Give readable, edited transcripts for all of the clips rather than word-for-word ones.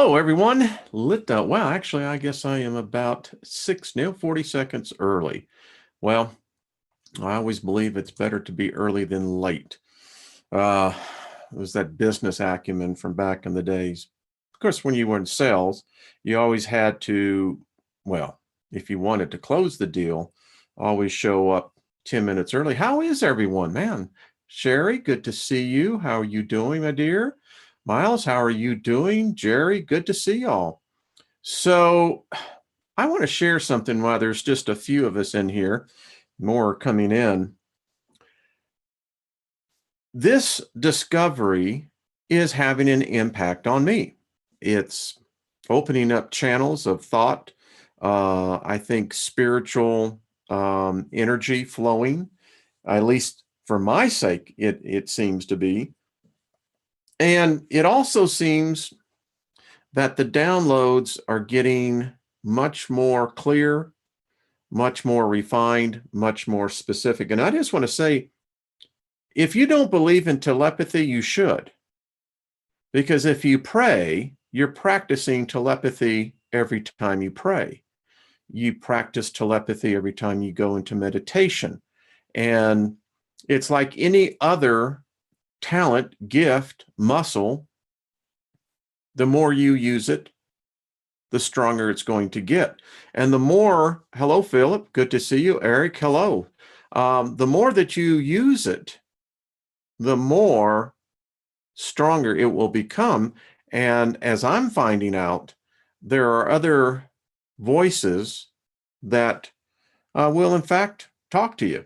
Hello, everyone. Well, actually, I guess I am about 40 seconds early. Well, I always believe it's better to be early than late. Uh, it was that business acumen from back in the days. Of course, when you were in sales, you always had to, well, if you wanted to close the deal, always show up 10 minutes early. How is everyone, man? Sherry, good to see you. How are you doing, my dear? Miles, how are you doing? Jerry, good to see y'all. So I want to share something while there's just a few of us in here, more coming in. This discovery is having an impact on me. It's opening up channels of thought, I think spiritual energy flowing, at least for my sake, it seems to be. And it also seems that the downloads are getting much more clear, much more refined, much more specific. And I just want to say, if you don't believe in telepathy, you should. Because if you pray, you're practicing telepathy every time you pray. You practice telepathy every time you go into meditation. And it's like any other talent, gift, muscle. The more you use it, the stronger it's going to get. And the more, hello, Philip, good to see you. Eric, hello. The more that you use it, the more stronger it will become. And as I'm finding out, there are other voices that will, in fact, talk to you.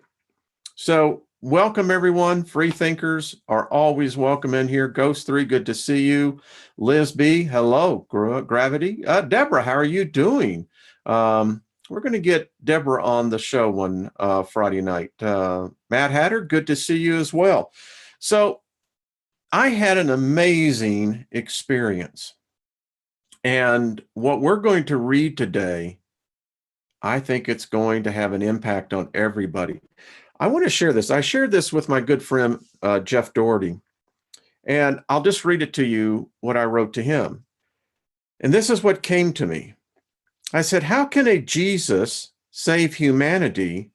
So welcome, everyone. Free thinkers are always welcome in here. Ghost 3, good to see you. Liz B, hello. Gravity. Deborah, how are you doing? We're going to get Deborah on the show one Friday night. Matt Hatter, good to see you as well. So I had an amazing experience. And what we're going to read today, I think it's going to have an impact on everybody. I want to share this. I shared this with my good friend, Jeff Doherty, and I'll just read it to you, what I wrote to him. And this is what came to me. I said, how can a Jesus save humanity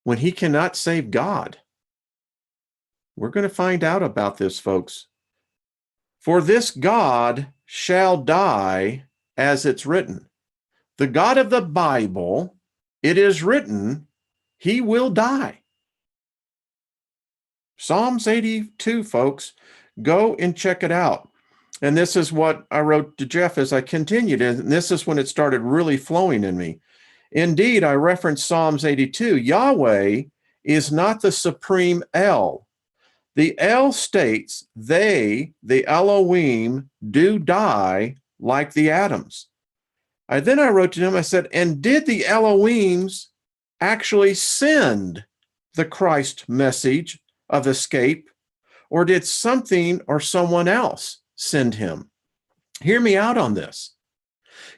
when he cannot save God? We're going to find out about this, folks. For this God shall die, as it's written. The God of the Bible, it is written, he will die. Psalms 82, folks. Go and check it out. And this is what I wrote to Jeff as I continued. And this is when it started really flowing in me. Indeed, I referenced Psalms 82. Yahweh is not the supreme El. The El states they, the Elohim, do die like the atoms. Then I wrote to him, I said, and did the Elohims actually send the Christ message of escape, or did something or someone else send him? Hear me out on this.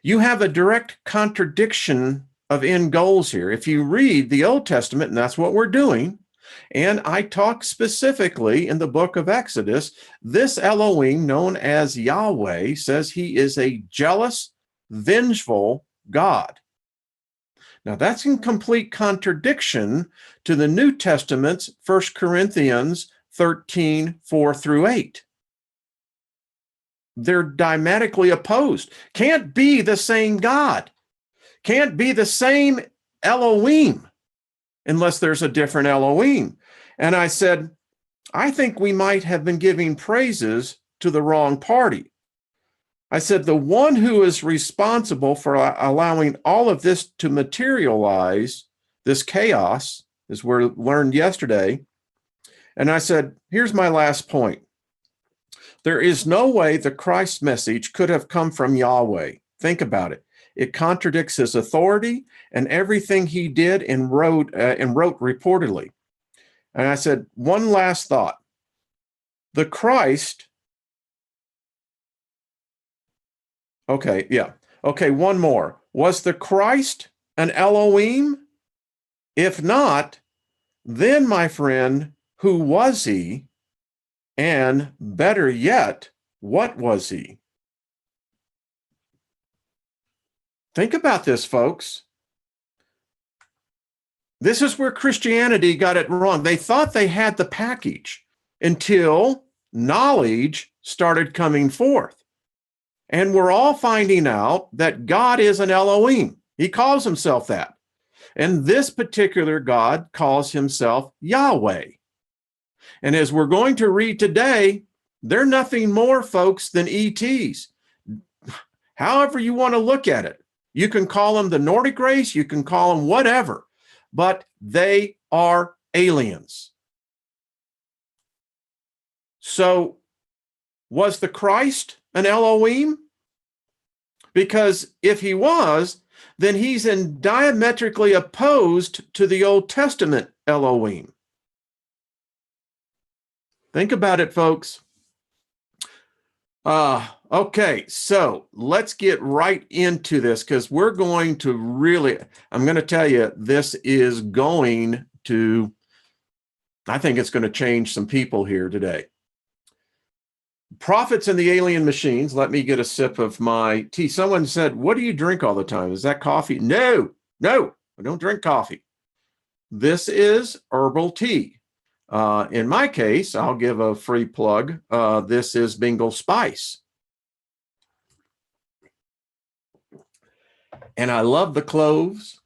You have a direct contradiction of end goals here. If you read the Old Testament, and that's what we're doing, and I talk specifically in the book of Exodus, this Elohim, known as Yahweh, says he is a jealous, vengeful God. Now, that's in complete contradiction to the New Testament's 1 Corinthians 13, 4 through 8. They're diametrically opposed. Can't be the same God. Can't be the same Elohim unless there's a different Elohim. And I said, I think we might have been giving praises to the wrong party. I said, the one who is responsible for allowing all of this to materialize, this chaos, as we learned yesterday. And I said, here's my last point. There is no way the Christ message could have come from Yahweh. Think about it. It contradicts his authority and everything he did and wrote reportedly. And I said, one last thought. The Christ, one more. Was the Christ an Elohim? If not, then, my friend, who was he? And better yet, what was he? Think about this, folks. This is where Christianity got it wrong. They thought they had the package until knowledge started coming forth. And we're all finding out that God is an Elohim. He calls himself that. And this particular God calls himself Yahweh. And as we're going to read today, they're nothing more, folks, than ETs. However you want to look at it. You can call them the Nordic race, you can call them whatever, but they are aliens. So, was the Christ an Elohim? Because if he was, then he's diametrically opposed to the Old Testament Elohim. Think about it, folks. Okay, so let's get right into this because we're going to really, I'm going to tell you, this is going to, I think it's going to change some people here today. Prophets and the alien machines. Let me get a sip of my tea. Someone said, what do you drink all the time? Is that coffee? No, I don't drink coffee. This is herbal tea. In my case, I'll give a free plug. This is Bengal Spice. And I love the cloves,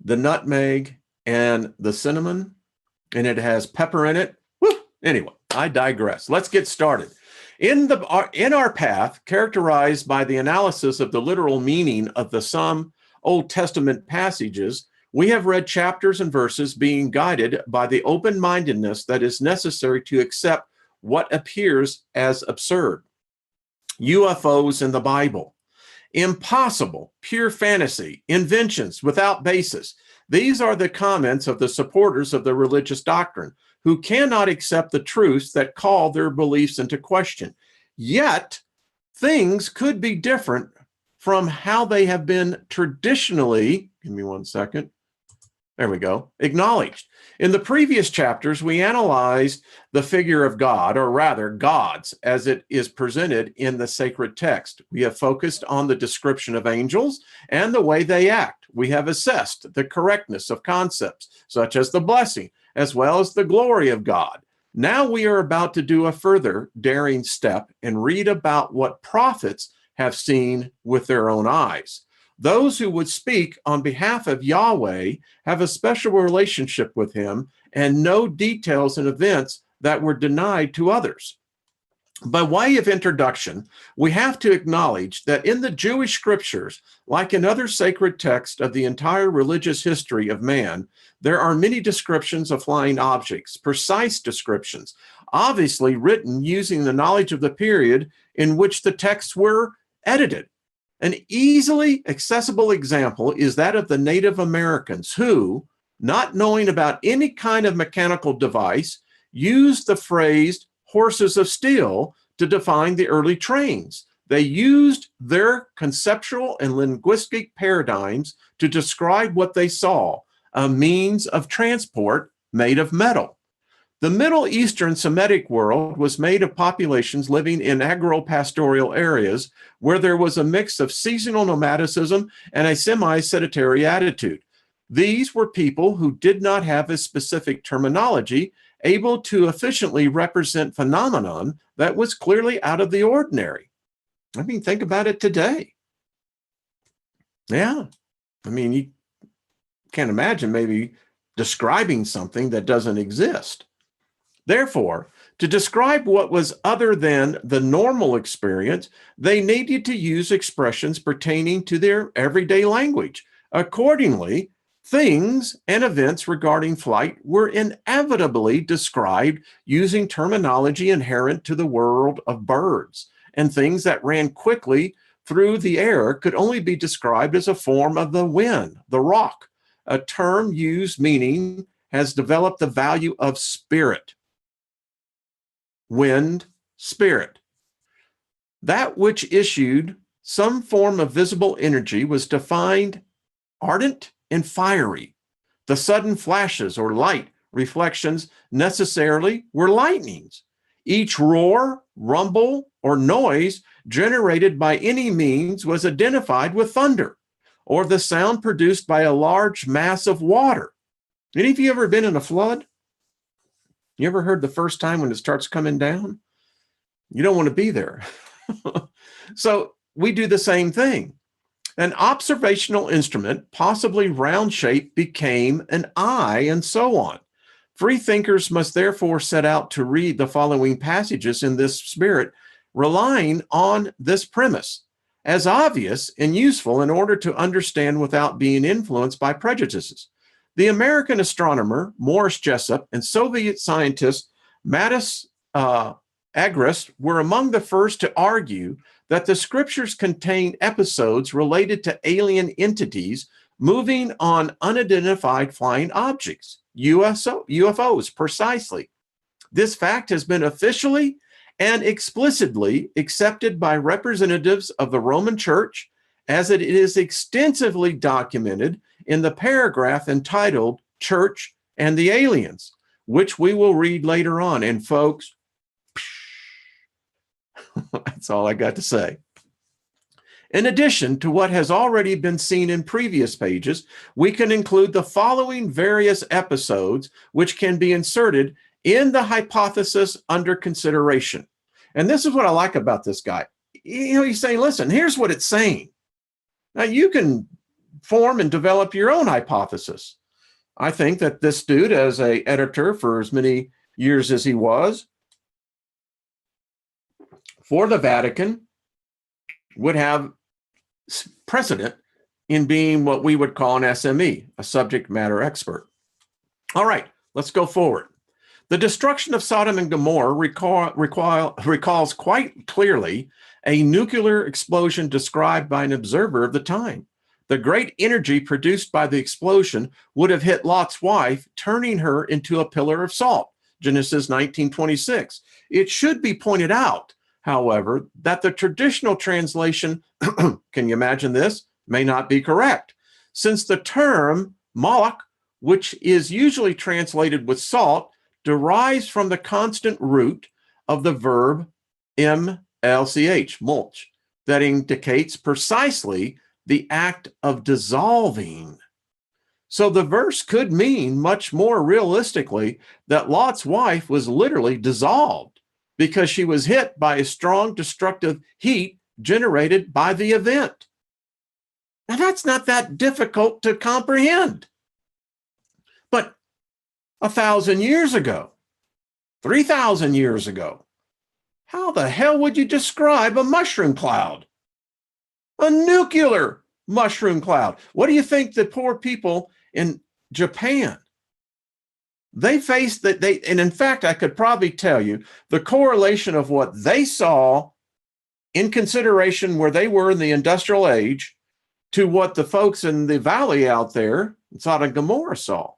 the nutmeg, and the cinnamon. And it has pepper in it. Woo! Anyway, I digress. Let's get started. In our path, characterized by the analysis of the literal meaning of some Old Testament passages, we have read chapters and verses being guided by the open-mindedness that is necessary to accept what appears as absurd. UFOs in the Bible. Impossible, pure fantasy, inventions without basis. These are the comments of the supporters of the religious doctrine who cannot accept the truths that call their beliefs into question. Yet, things could be different from how they have been traditionally, give me one second, there we go, acknowledged. In the previous chapters, we analyzed the figure of God, or rather gods, as it is presented in the sacred text. We have focused on the description of angels and the way they act. We have assessed the correctness of concepts, such as the blessing, as well as the glory of God. Now we are about to do a further daring step and read about what prophets have seen with their own eyes. Those who would speak on behalf of Yahweh have a special relationship with him and know details and events that were denied to others. By way of introduction, we have to acknowledge that in the Jewish scriptures, like in other sacred texts of the entire religious history of man, there are many descriptions of flying objects, precise descriptions, obviously written using the knowledge of the period in which the texts were edited. An easily accessible example is that of the Native Americans who, not knowing about any kind of mechanical device, used the phrase horses of steel to define the early trains. They used their conceptual and linguistic paradigms to describe what they saw, a means of transport made of metal. The Middle Eastern Semitic world was made of populations living in agro-pastoral areas where there was a mix of seasonal nomadicism and a semi-sedentary attitude. These were people who did not have a specific terminology able to efficiently represent phenomenon that was clearly out of the ordinary. I mean, think about it today. Yeah. I mean, you can't imagine maybe describing something that doesn't exist. Therefore, to describe what was other than the normal experience, they needed to use expressions pertaining to their everyday language. Accordingly, things and events regarding flight were inevitably described using terminology inherent to the world of birds, and things that ran quickly through the air could only be described as a form of the wind, the rock. A term used meaning has developed the value of spirit. Wind, spirit. That which issued some form of visible energy was defined ardent and fiery. The sudden flashes or light reflections necessarily were lightnings. Each roar, rumble, or noise generated by any means was identified with thunder. or the sound produced by a large mass of water. Any of you ever been in a flood? You ever heard the first time when it starts coming down? You don't want to be there. So we do the same thing. An observational instrument, possibly round shaped, became an eye, and so on. Free thinkers must therefore set out to read the following passages in this spirit, relying on this premise as obvious and useful in order to understand without being influenced by prejudices. The American astronomer Morris Jessup and Soviet scientist Mattis Agrest were among the first to argue that the scriptures contain episodes related to alien entities moving on unidentified flying objects, UFOs precisely. This fact has been officially and explicitly accepted by representatives of the Roman Church, as it is extensively documented in the paragraph entitled Church and the Aliens, which we will read later on. And folks, that's all I got to say. In addition to what has already been seen in previous pages, we can include the following various episodes which can be inserted in the hypothesis under consideration. And this is what I like about this guy. He's saying, listen, here's what it's saying. Now you can form and develop your own hypothesis. I think that this dude, as an editor for as many years as he was, for the Vatican, would have precedent in being what we would call an SME, a subject matter expert. All right, let's go forward. The destruction of Sodom and Gomorrah recalls quite clearly a nuclear explosion described by an observer of the time. The great energy produced by the explosion would have hit Lot's wife, turning her into a pillar of salt, Genesis 19:26. It should be pointed out, however, that the traditional translation, can you imagine this, may not be correct, since the term Moloch, which is usually translated with salt, derives from the constant root of the verb MLCH, mulch, that indicates precisely the act of dissolving. So the verse could mean much more realistically that Lot's wife was literally dissolved because she was hit by a strong destructive heat generated by the event. Now that's not that difficult to comprehend. But 1,000 years ago, 3,000 years ago, how the hell would you describe a mushroom cloud? A nuclear mushroom cloud. What do you think the poor people in Japan, they faced that and in fact, I could probably tell you the correlation of what they saw in consideration where they were in the industrial age to what the folks in the valley out there in Sodom and Gomorrah saw.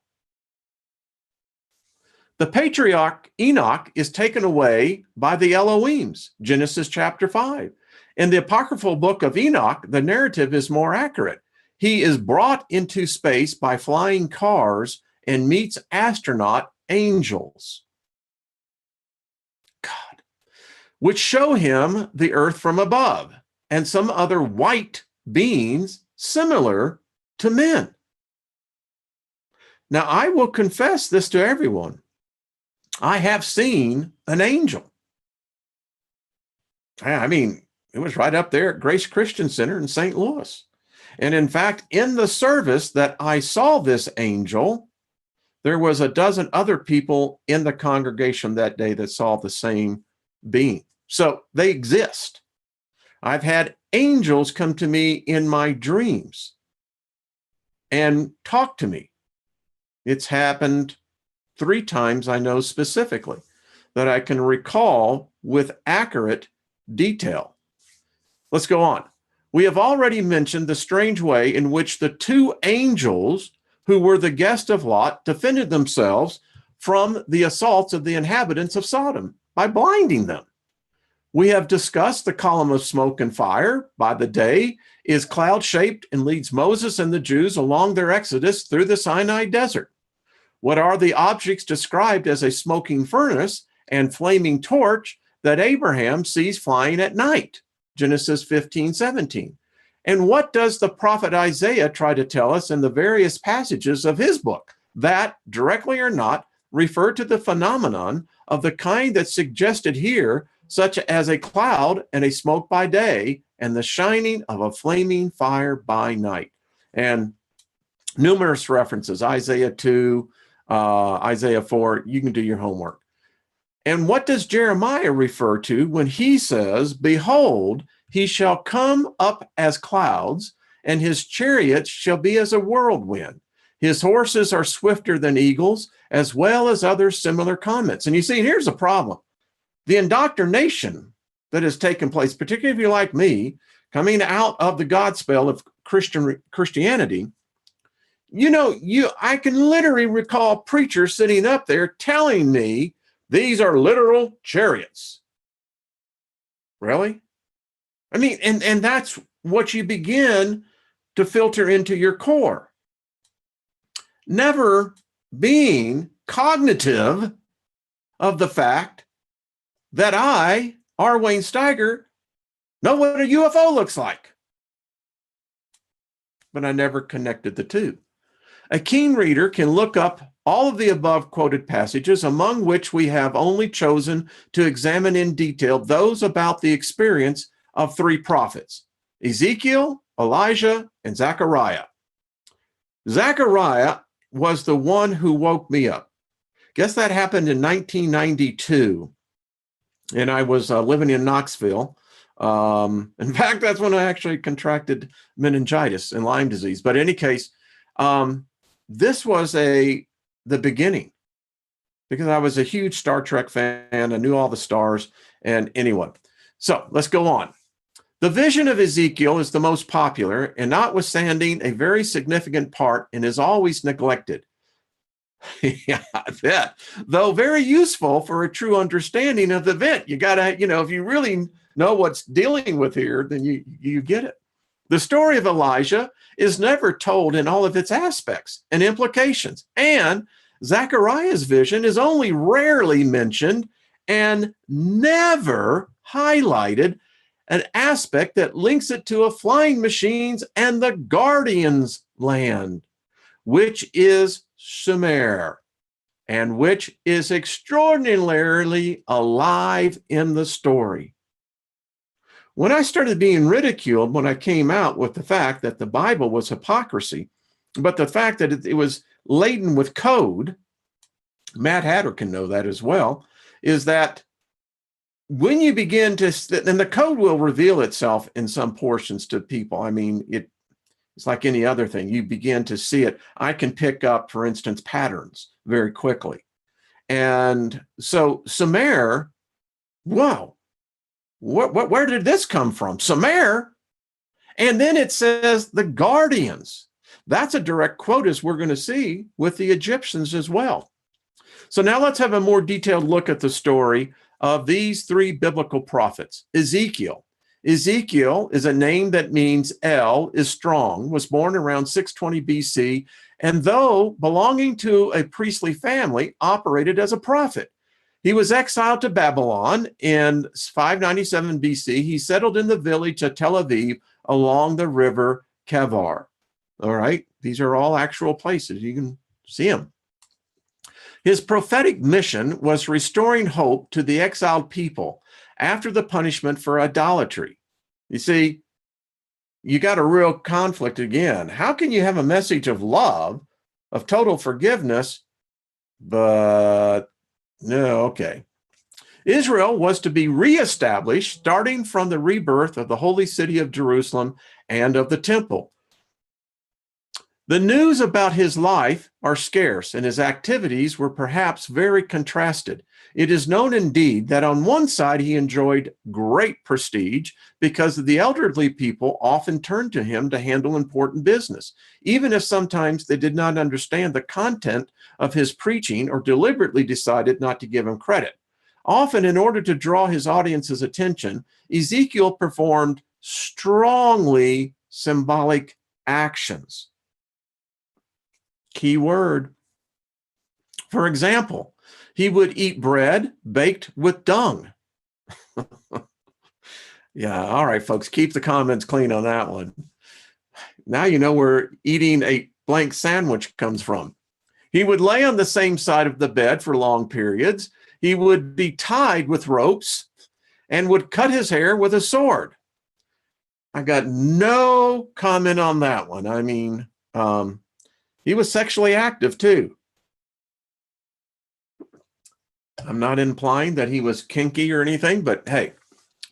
The patriarch Enoch is taken away by the Elohims, Genesis chapter 5. In the apocryphal book of Enoch, the narrative is more accurate. He is brought into space by flying cars and meets astronaut angels, God, which show him the earth from above and some other white beings similar to men. Now, I will confess this to everyone. I have seen an angel. I mean, it was right up there at Grace Christian Center in St. Louis. And in fact, in the service that I saw this angel, there was a dozen other people in the congregation that day that saw the same being. So they exist. I've had angels come to me in my dreams and talk to me. It's happened 3 times, I know specifically, that I can recall with accurate detail. Let's go on. We have already mentioned the strange way in which the 2 angels who were the guest of Lot defended themselves from the assaults of the inhabitants of Sodom by blinding them. We have discussed the column of smoke and fire by the day is cloud-shaped and leads Moses and the Jews along their exodus through the Sinai desert. What are the objects described as a smoking furnace and flaming torch that Abraham sees flying at night? Genesis 15:17. And what does the prophet Isaiah try to tell us in the various passages of his book that, directly or not, refer to the phenomenon of the kind that's suggested here, such as a cloud and a smoke by day and the shining of a flaming fire by night? And numerous references, Isaiah 2, Isaiah 4, you can do your homework. And what does Jeremiah refer to when he says, behold, he shall come up as clouds, and his chariots shall be as a whirlwind. His horses are swifter than eagles, as well as other similar comments. And you see, here's the problem. The indoctrination that has taken place, particularly if you're like me, coming out of the Godspell of Christianity, I can literally recall preachers sitting up there telling me these are literal chariots. Really? I mean, and that's what you begin to filter into your core. Never being cognitive of the fact that I, R. Wayne Steiger, know what a UFO looks like. But I never connected the two. A keen reader can look up all of the above quoted passages, among which we have only chosen to examine in detail those about the experience of three prophets, Ezekiel, Elijah, and Zechariah. Zechariah was the one who woke me up. Guess that happened in 1992, and I was living in Knoxville. In fact, that's when I actually contracted meningitis and Lyme disease. But in any case, this was the beginning, because I was a huge Star Trek fan. I knew all the stars. And anyway, so let's go on. The vision of Ezekiel is the most popular and notwithstanding a very significant part and is always neglected. Yeah, I bet. Though very useful for a true understanding of the event. You got to, if you really know what's dealing with here, then you get it. The story of Elijah is never told in all of its aspects and implications. And Zechariah's vision is only rarely mentioned and never highlighted an aspect that links it to a flying machines and the Guardians land, which is Sumer, and which is extraordinarily alive in the story. When I started being ridiculed when I came out with the fact that the Bible was hypocrisy, but the fact that it was laden with code, Matt Hatter can know that as well, is that when you begin to, and the code will reveal itself in some portions to people. I mean, it's like any other thing. You begin to see it. I can pick up, for instance, patterns very quickly. And so Sumer, wow, where did this come from? Sumer. And then it says the Guardians. That's a direct quote, as we're going to see with the Egyptians as well. So now let's have a more detailed look at the story of these three biblical prophets. Ezekiel. Ezekiel is a name that means El is strong, was born around 620 BC, and though belonging to a priestly family, operated as a prophet. He was exiled to Babylon in 597 BC. He settled in the village of Tel Aviv along the river Kebar. All right, these are all actual places. You can see them. His prophetic mission was restoring hope to the exiled people after the punishment for idolatry. You see, you got a real conflict again. How can you have a message of love, of total forgiveness, but no, okay. Israel was to be reestablished starting from the rebirth of the holy city of Jerusalem and of the temple. The news about his life are scarce, and his activities were perhaps very contrasted. It is known indeed that on one side he enjoyed great prestige because the elderly people often turned to him to handle important business, even if sometimes they did not understand the content of his preaching or deliberately decided not to give him credit. Often, in order to draw his audience's attention, Ezekiel performed strongly symbolic actions. Key word. For example, he would eat bread baked with dung. Yeah, all right, folks, keep the comments clean on that one. Now you know where eating a blank sandwich comes from. He would lay on the same side of the bed for long periods. He would be tied with ropes and would cut his hair with a sword. I got no comment on that one. I mean, he was sexually active too. I'm not implying that he was kinky or anything, but hey,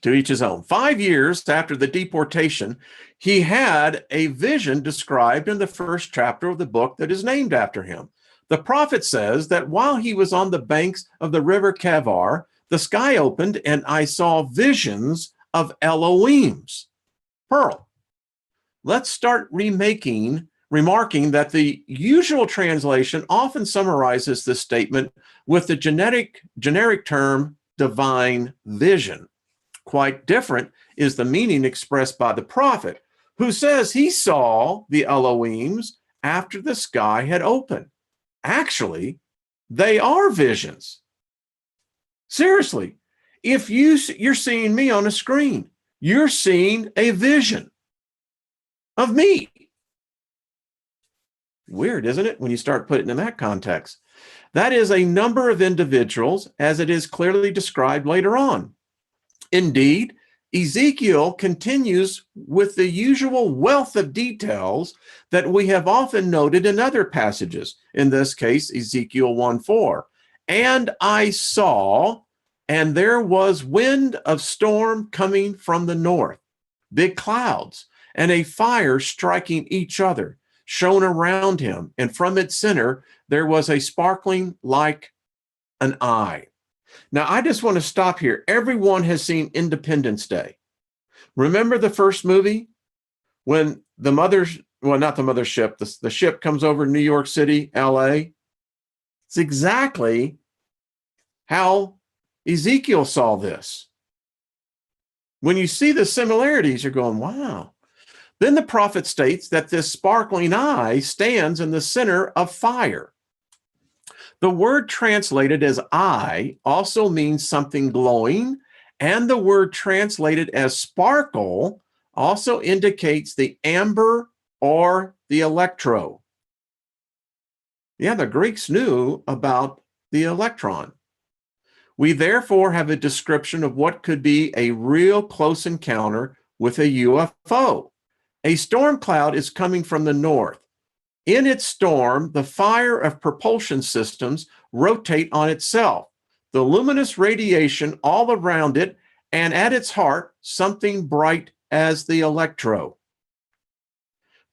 to each his own. 5 years after the deportation, he had a vision described in the first chapter of the book that is named after him. The prophet says that while he was on the banks of the river Kavar, the sky opened and I saw visions of Elohim's pearl. Let's start remarking that the usual translation often summarizes this statement with the generic term divine vision. Quite different is the meaning expressed by the prophet, who says he saw the Elohims after the sky had opened. Actually, they are visions. Seriously, if you're seeing me on a screen, you're seeing a vision of me. Weird, isn't it, when you start putting it in that context? That is a number of individuals, as it is clearly described later on. Indeed, Ezekiel continues with the usual wealth of details that we have often noted in other passages, in this case, Ezekiel 1:4. And I saw, and there was wind of storm coming from the north, big clouds, and a fire striking each other, shone around him, and from its center there was a sparkling like an eye. Now, I just want to stop here. Everyone has seen Independence Day. Remember the first movie when the not the mothership, the ship comes over New York City, LA? It's exactly how Ezekiel saw this. When you see the similarities, you're going, wow. Then the prophet states that this sparkling eye stands in the center of fire. The word translated as eye also means something glowing, and the word translated as sparkle also indicates the amber or the electro. Yeah, the Greeks knew about the electron. We therefore have a description of what could be a real close encounter with a UFO. A storm cloud is coming from the north. In its storm, the fire of propulsion systems rotate on itself. The luminous radiation all around it, and at its heart, something bright as the electro.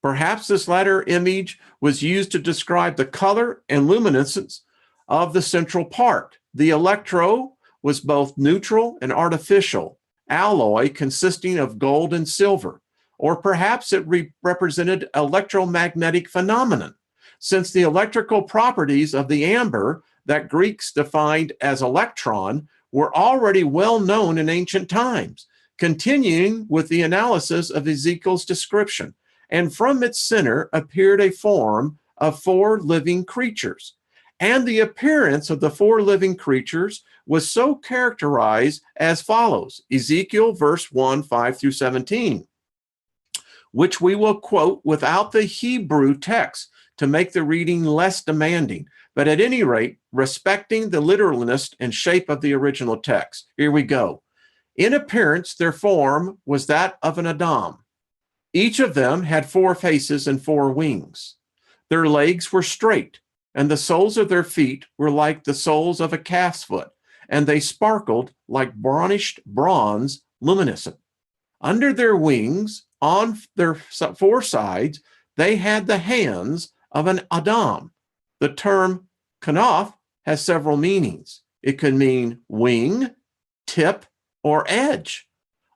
Perhaps this latter image was used to describe the color and luminescence of the central part. The electro was both neutral and artificial, alloy consisting of gold and silver. Or perhaps it represented electromagnetic phenomenon, since the electrical properties of the amber that Greeks defined as electron were already well known in ancient times. Continuing with the analysis of Ezekiel's description, and from its center appeared a form of 4 living creatures. And the appearance of the 4 living creatures was so characterized as follows. Ezekiel verse 1, 5 through 17. Which we will quote without the Hebrew text to make the reading less demanding, but at any rate, respecting the literalness and shape of the original text. Here we go. In appearance, their form was that of an Adam. Each of them had 4 faces and 4 wings. Their legs were straight, and the soles of their feet were like the soles of a calf's foot, and they sparkled like burnished bronze, luminescent. Under their wings, on their 4 sides, they had the hands of an Adam. The term kanaf has several meanings. It could mean wing, tip, or edge.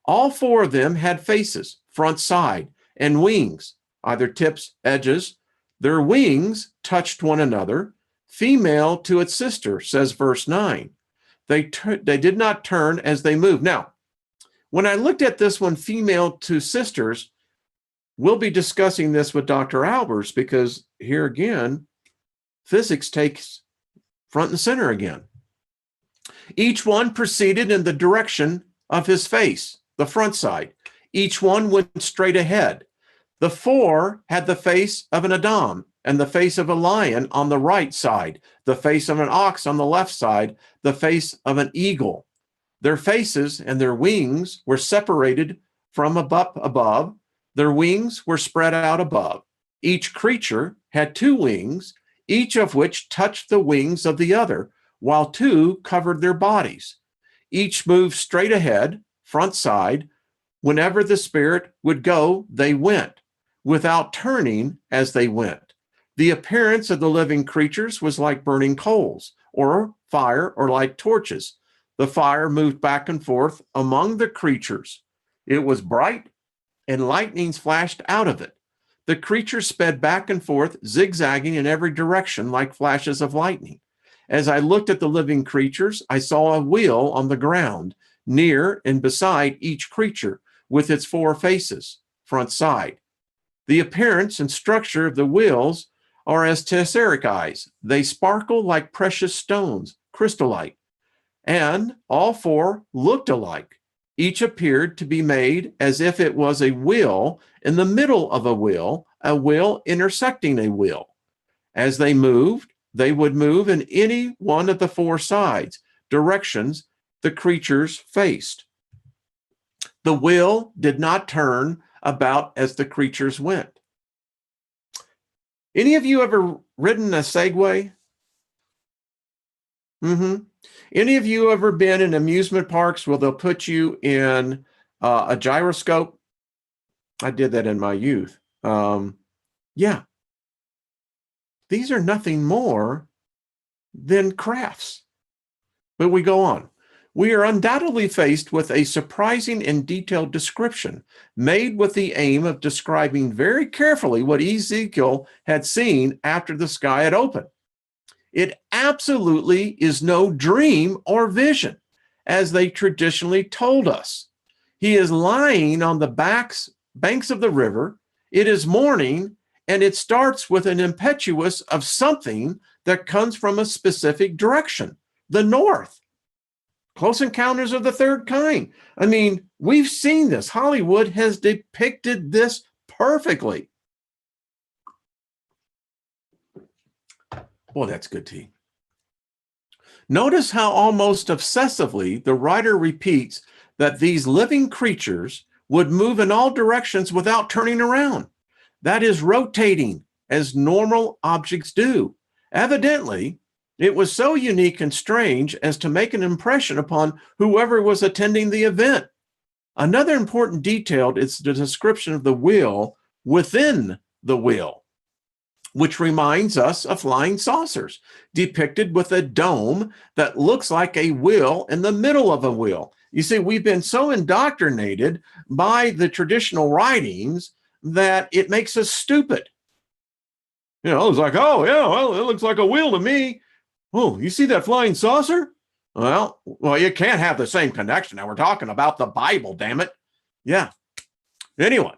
All 4 of them had faces, front, side, and wings, either tips, edges. Their wings touched one another, female to its sister, says verse 9. They did not turn as they moved. Now, when I looked at this one, female to sisters, we'll be discussing this with Dr. Albers, because here again, physics takes front and center again. Each one proceeded in the direction of his face, the front side. Each one went straight ahead. The four had the face of an Adam and the face of a lion on the right side, the face of an ox on the left side, the face of an eagle. Their faces and their wings were separated from above. Their wings were spread out above. Each creature had two wings, each of which touched the wings of the other, while two covered their bodies. Each moved straight ahead, front side. Whenever the spirit would go, they went, without turning as they went. The appearance of the living creatures was like burning coals, or fire, or like torches. The fire moved back and forth among the creatures. It was bright, and lightnings flashed out of it. The creatures sped back and forth, zigzagging in every direction like flashes of lightning. As I looked at the living creatures, I saw a wheel on the ground, near and beside each creature, with its four faces, front side. The appearance and structure of the wheels are as tesseract eyes. They sparkle like precious stones, crystallite. And all four looked alike. Each appeared to be made as if it was a wheel in the middle of a wheel intersecting a wheel. As they moved, they would move in any one of the four sides, directions the creatures faced. The wheel did not turn about as the creatures went. Any of you ever ridden a Segway? Any of you ever been in amusement parks where they'll put you in a gyroscope? I did that in my youth. Yeah. These are nothing more than crafts. But we go on. We are undoubtedly faced with a surprising and detailed description made with the aim of describing very carefully what Ezekiel had seen after the sky had opened. It absolutely is no dream or vision, as they traditionally told us. He is lying on the banks of the river. It is morning, and it starts with an impetus of something that comes from a specific direction, the north. Close Encounters of the Third Kind. I mean, we've seen this. Hollywood has depicted this perfectly. Boy, that's good tea. Notice how almost obsessively the writer repeats that these living creatures would move in all directions without turning around. That is rotating as normal objects do. Evidently, it was so unique and strange as to make an impression upon whoever was attending the event. Another important detail is the description of the wheel within the wheel, which reminds us of flying saucers, depicted with a dome that looks like a wheel in the middle of a wheel. You see, we've been so indoctrinated by the traditional writings that it makes us stupid. You know, it's like, oh, yeah, well, it looks like a wheel to me. Oh, you see that flying saucer? Well, you can't have the same connection. Now we're talking about the Bible, damn it. Yeah. Anyway,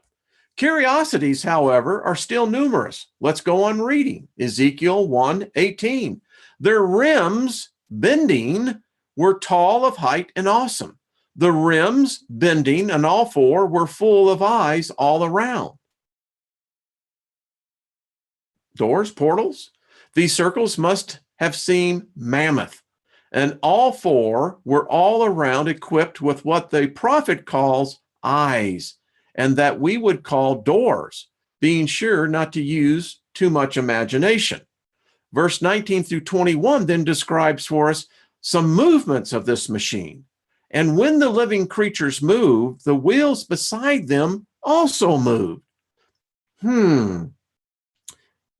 curiosities, however, are still numerous. Let's go on reading. Ezekiel 1:18. Their rims bending were tall of height and awesome. The rims bending and all four were full of eyes all around. Doors, portals. These circles must have seemed mammoth. And all four were all around equipped with what the prophet calls eyes, and that we would call doors, being sure not to use too much imagination. Verse 19 through 21 then describes for us some movements of this machine. And when the living creatures moved, the wheels beside them also moved.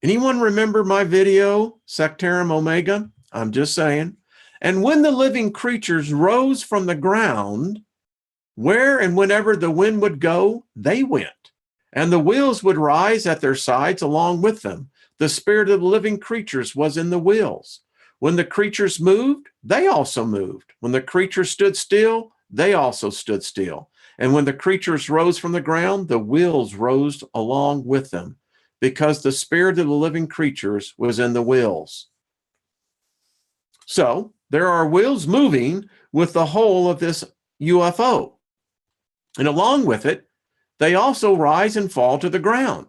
Anyone remember my video, Sectarum Omega? I'm just saying. And when the living creatures rose from the ground, where and whenever the wind would go, they went. And the wheels would rise at their sides along with them. The spirit of the living creatures was in the wheels. When the creatures moved, they also moved. When the creatures stood still, they also stood still. And when the creatures rose from the ground, the wheels rose along with them, because the spirit of the living creatures was in the wheels. So there are wheels moving with the whole of this UFO. And along with it, they also rise and fall to the ground.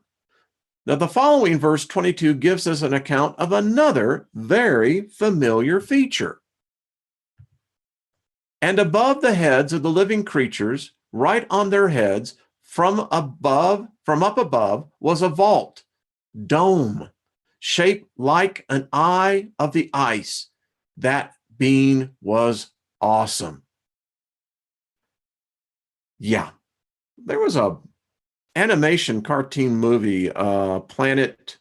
Now, the following verse 22 gives us an account of another very familiar feature. And above the heads of the living creatures, right on their heads, from up above, was a vault, dome, shaped like an eye of the ice. That being was awesome. Yeah, there was a animation cartoon movie, Planet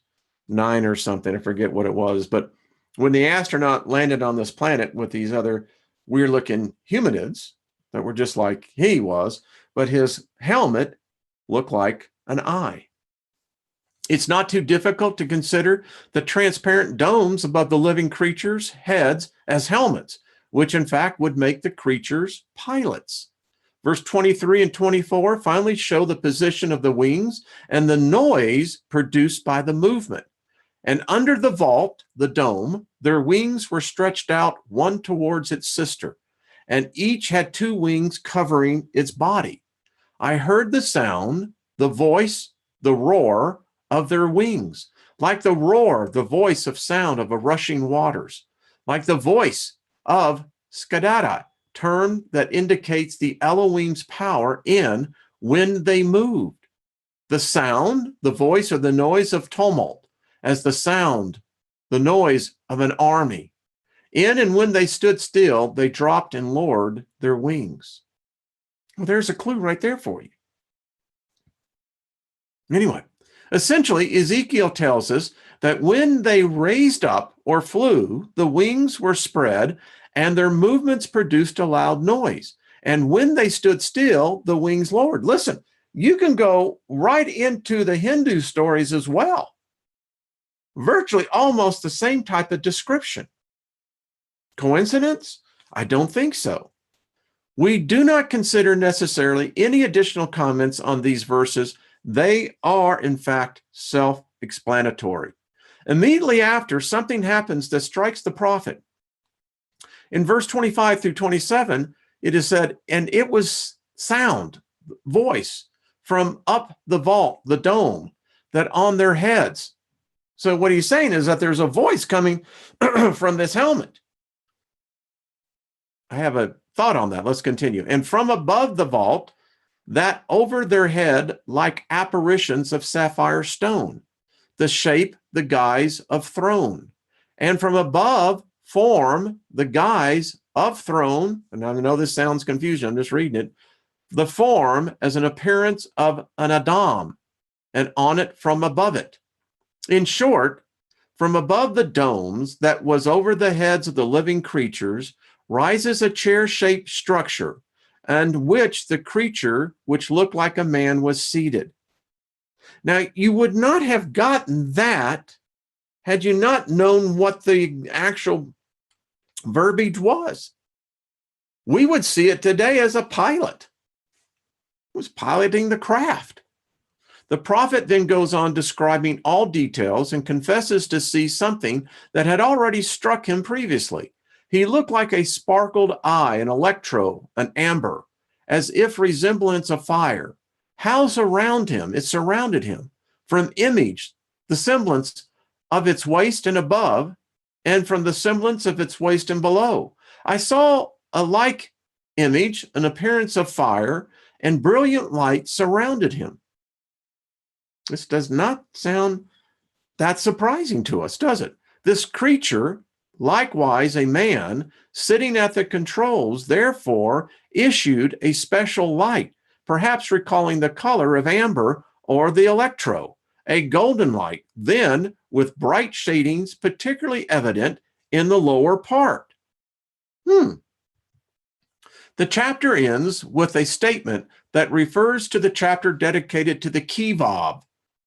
Nine or something. I forget what it was, but when the astronaut landed on this planet with these other weird-looking humanids that were just like he was, but his helmet looked like an eye. It's not too difficult to consider the transparent domes above the living creatures' heads as helmets, which in fact would make the creatures pilots. Verse 23 and 24 finally show the position of the wings and the noise produced by the movement. And under the vault, the dome, their wings were stretched out, one towards its sister, and each had two wings covering its body. I heard the sound, the voice, the roar of their wings, like the roar, the voice of sound of a rushing waters, like the voice of Skadada, term that indicates the Elohim's power in when they moved. The sound, the voice, or the noise of tumult, as the sound, the noise of an army. In and when they stood still, they dropped and lowered their wings. Well, there's a clue right there for you. Anyway, essentially, Ezekiel tells us that when they raised up or flew, the wings were spread and their movements produced a loud noise. And when they stood still, the wings lowered. Listen, you can go right into the Hindu stories as well. Virtually almost the same type of description. Coincidence? I don't think so. We do not consider necessarily any additional comments on these verses. They are, in fact, self-explanatory. Immediately after, something happens that strikes the prophet. In verse 25 through 27, it is said, and it was sound, voice, from up the vault, the dome, that on their heads. So what he's saying is that there's a voice coming from this helmet. I have a thought on that. Let's continue. And from above the vault, that over their head like apparitions of sapphire stone, the shape, the guise of throne. And from above form, the guise of throne. And I know this sounds confusing. I'm just reading it. The form as an appearance of an Adam, and on it from above it. In short, from above the domes that was over the heads of the living creatures rises a chair-shaped structure, and which the creature, which looked like a man, was seated. Now, you would not have gotten that had you not known what the actual verbiage was. We would see it today as a pilot who was piloting the craft. The prophet then goes on describing all details and confesses to see something that had already struck him previously. He looked like a sparkled eye, an electro, an amber, as if resemblance of fire. House around him, it surrounded him. From image, the semblance of its waist and above, and from the semblance of its waist and below. I saw a like image, an appearance of fire, and brilliant light surrounded him. This does not sound that surprising to us, does it? This creature, likewise a man, sitting at the controls, therefore issued a special light, perhaps recalling the color of amber or the electro, a golden light, then with bright shadings particularly evident in the lower part. The chapter ends with a statement that refers to the chapter dedicated to the Kivav.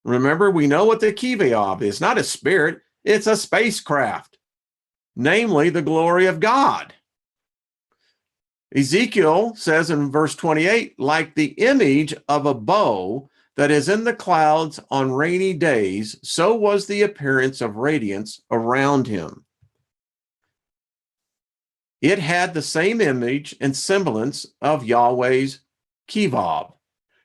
Remember, we know what the Kivav is. Not a spirit, it's a spacecraft, namely the glory of God. Ezekiel says in verse 28, like the image of a bow that is in the clouds on rainy days, so was the appearance of radiance around him. It had the same image and semblance of Yahweh's Kivav,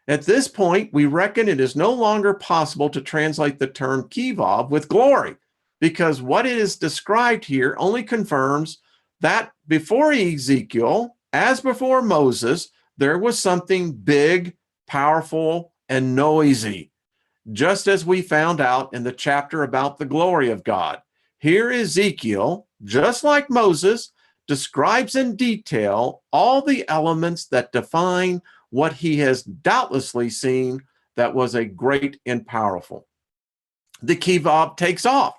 At this point, we reckon it is no longer possible to translate the term kivav with glory, because what it is described here only confirms that before Ezekiel, as before Moses, there was something big, powerful, and noisy, just as we found out in the chapter about the glory of God. Here Ezekiel, just like Moses, describes in detail all the elements that define what he has doubtlessly seen that was a great and powerful. The kivav takes off.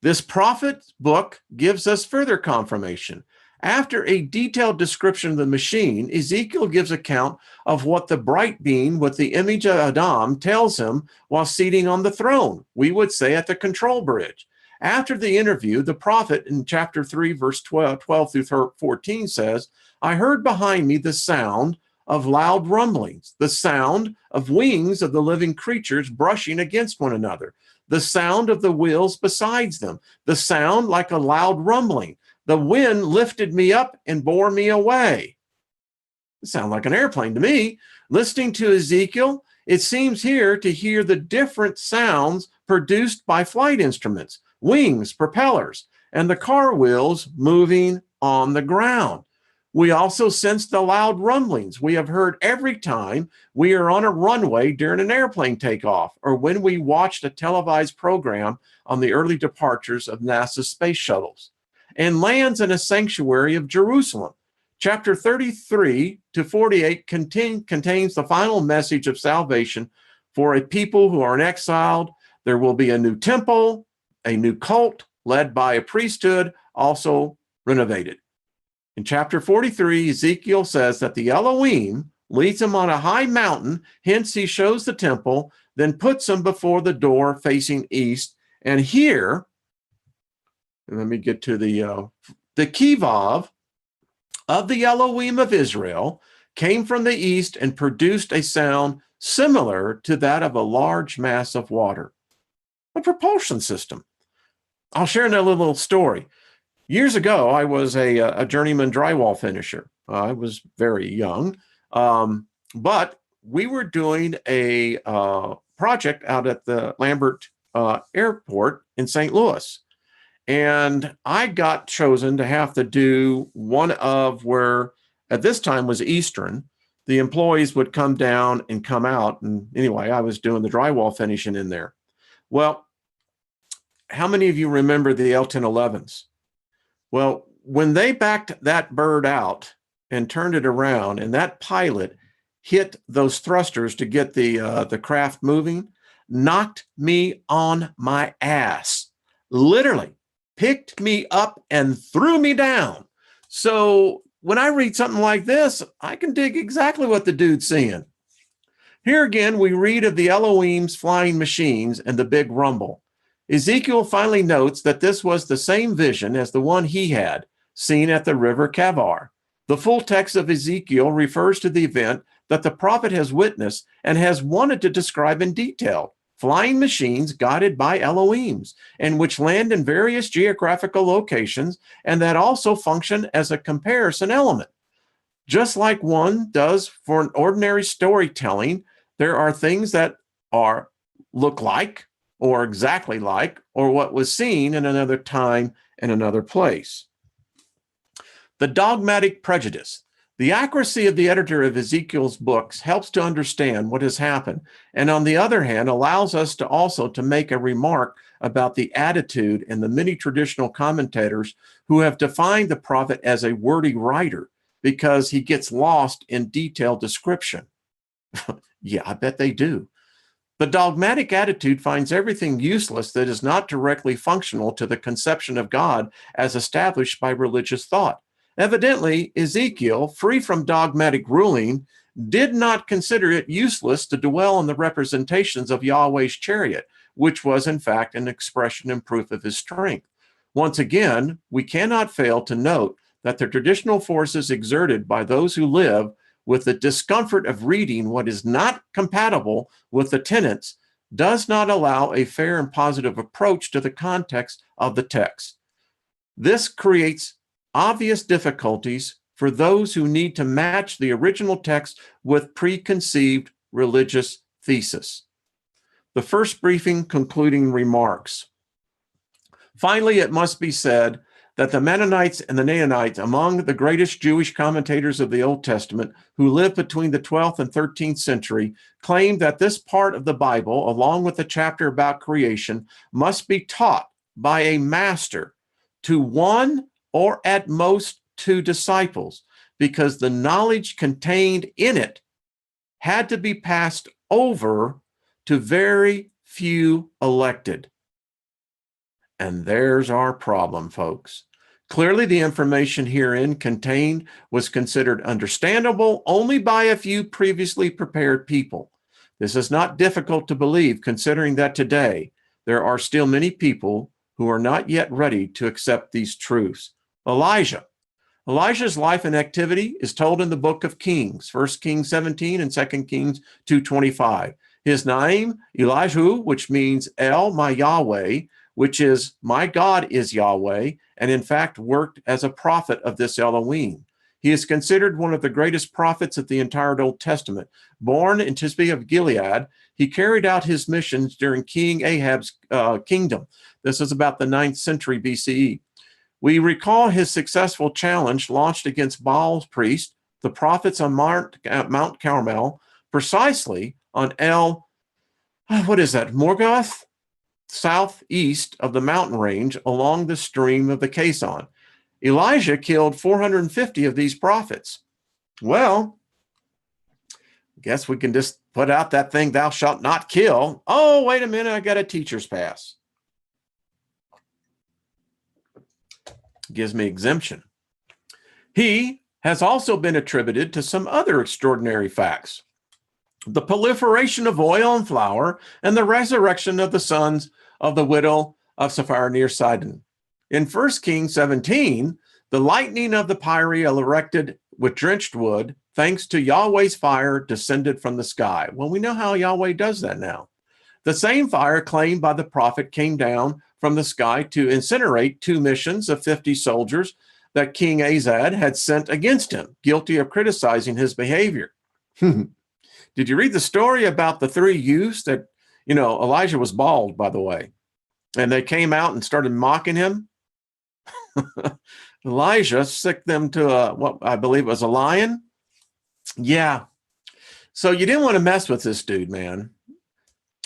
This prophet's book gives us further confirmation. After a detailed description of the machine, Ezekiel gives account of what the bright being with the image of Adam tells him while seating on the throne, we would say at the control bridge. After the interview, the prophet in chapter 3, verse 12 through 14 says, I heard behind me the sound of loud rumblings, the sound of wings of the living creatures brushing against one another, the sound of the wheels beside them, the sound like a loud rumbling. The wind lifted me up and bore me away. It sounds like an airplane to me. Listening to Ezekiel, it seems here to hear the different sounds produced by flight instruments, wings, propellers, and the car wheels moving on the ground. We also sense the loud rumblings we have heard every time we are on a runway during an airplane takeoff or when we watched a televised program on the early departures of NASA's space shuttles, and lands in a sanctuary of Jerusalem. Chapter 33 to 48 contains the final message of salvation for a people who are exiled. There will be a new temple, a new cult led by a priesthood, also renovated. In chapter 43, Ezekiel says that the Elohim leads him on a high mountain, hence he shows the temple, then puts him before the door facing east. And here, let me get to the kivav of the Elohim of Israel came from the east and produced a sound similar to that of a large mass of water, a propulsion system. I'll share another little story. Years ago, I was a journeyman drywall finisher. I was very young, but we were doing a project out at the Lambert Airport in St. Louis. And I got chosen to have to do one of where, at this time, was Eastern. The employees would come down and come out. And anyway, I was doing the drywall finishing in there. Well, how many of you remember the L-1011s? Well, when they backed that bird out and turned it around, and that pilot hit those thrusters to get the craft moving, knocked me on my ass, literally picked me up and threw me down. So when I read something like this, I can dig exactly what the dude's seeing. Here again, we read of the Elohim's flying machines and the big rumble. Ezekiel finally notes that this was the same vision as the one he had seen at the river Kavar. The full text of Ezekiel refers to the event that the prophet has witnessed and has wanted to describe in detail: flying machines guided by Elohims, and which land in various geographical locations, and that also function as a comparison element. Just like one does for an ordinary storytelling, there are things that look like, or exactly like, or what was seen in another time and another place. The dogmatic prejudice. The accuracy of the editor of Ezekiel's books helps to understand what has happened, and on the other hand, allows us to also to make a remark about the attitude in the many traditional commentators who have defined the prophet as a wordy writer because he gets lost in detailed description. Yeah, I bet they do. The dogmatic attitude finds everything useless that is not directly functional to the conception of God as established by religious thought. Evidently, Ezekiel, free from dogmatic ruling, did not consider it useless to dwell on the representations of Yahweh's chariot, which was in fact an expression and proof of his strength. Once again, we cannot fail to note that the traditional forces exerted by those who live with the discomfort of reading what is not compatible with the tenets does not allow a fair and positive approach to the context of the text. This creates obvious difficulties for those who need to match the original text with preconceived religious thesis. The first briefing concluding remarks. Finally, it must be said that the Mennonites and the Naanites, among the greatest Jewish commentators of the Old Testament, who lived between the 12th and 13th century, claim that this part of the Bible, along with the chapter about creation, must be taught by a master to one or at most two disciples, because the knowledge contained in it had to be passed over to very few elected. And there's our problem, folks. Clearly, the information herein contained was considered understandable only by a few previously prepared people. This is not difficult to believe, considering that today there are still many people who are not yet ready to accept these truths. Elijah's life and activity is told in the book of Kings, 1 Kings 17 and 2 Kings 2:25. His name, Elihu, which means El, my Yahweh, which is my God is Yahweh, and in fact worked as a prophet of this Elohim. He is considered one of the greatest prophets of the entire Old Testament. Born in Tisbe of Gilead, he carried out his missions during King Ahab's kingdom. This is about the 9th century BCE. We recall his successful challenge launched against Baal's priest, the prophets on Mount Carmel, precisely on Morgoth, southeast of the mountain range along the stream of the Kazan. Elijah killed 450 of these prophets. Well, I guess we can just put out that thing, thou shalt not kill. Oh, wait a minute, I got a teacher's pass. Gives me exemption. He has also been attributed to some other extraordinary facts. The proliferation of oil and flour, and the resurrection of the sons of the widow of Sapphira near Sidon. In 1 Kings 17, the lightning of the pyre erected with drenched wood, thanks to Yahweh's fire, descended from the sky. Well, we know how Yahweh does that now. The same fire claimed by the prophet came down from the sky to incinerate 2 missions of 50 soldiers that King Azad had sent against him, guilty of criticizing his behavior. Did you read the story about the 3 youths that, Elijah was bald, by the way, and they came out and started mocking him? Elijah sicked them to what I believe was a lion. Yeah. So you didn't want to mess with this dude, man.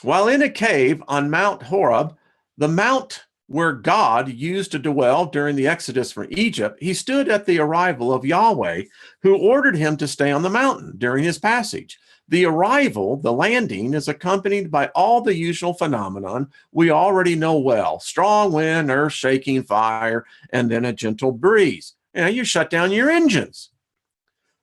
While in a cave on Mount Horeb, the mount where God used to dwell during the Exodus from Egypt, he stood at the arrival of Yahweh, who ordered him to stay on the mountain during his passage. The arrival, the landing, is accompanied by all the usual phenomenon we already know well: strong wind, earth shaking, fire, and then a gentle breeze. You shut down your engines.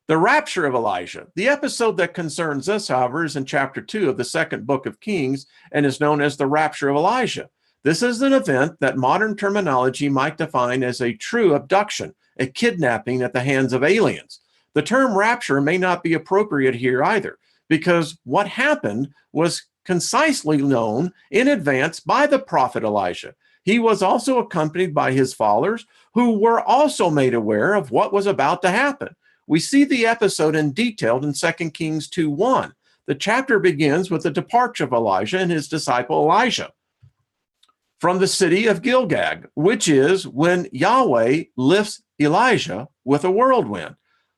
The rapture of Elijah. The episode that concerns us, however, is in chapter 2 of the 2nd book of Kings and is known as the rapture of Elijah. This is an event that modern terminology might define as a true abduction, a kidnapping at the hands of aliens. The term rapture may not be appropriate here either, because what happened was concisely known in advance by the prophet Elijah. He was also accompanied by his followers, who were also made aware of what was about to happen. We see the episode in detail in 2 Kings 2:1. The chapter begins with the departure of Elijah and his disciple Elisha from the city of Gilgal, which is when Yahweh lifts Elijah with a whirlwind.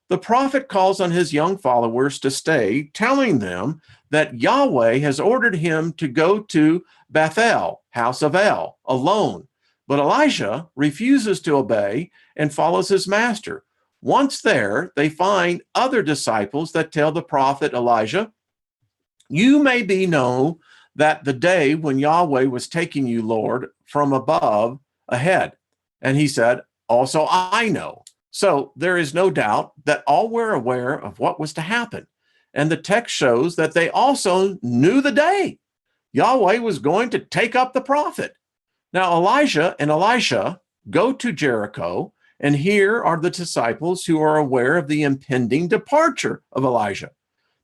The prophet calls on his young followers to stay, telling them that Yahweh has ordered him to go to Bethel, house of El, alone. But Elijah refuses to obey and follows his master. Once there, they find other disciples that tell the prophet Elijah, "You may be know that the day when Yahweh was taking you, Lord, from above ahead." And he said, "Also I know." So there is no doubt that all were aware of what was to happen. And the text shows that they also knew the day Yahweh was going to take up the prophet. Now Elijah and Elisha go to Jericho, and here are the disciples who are aware of the impending departure of Elijah.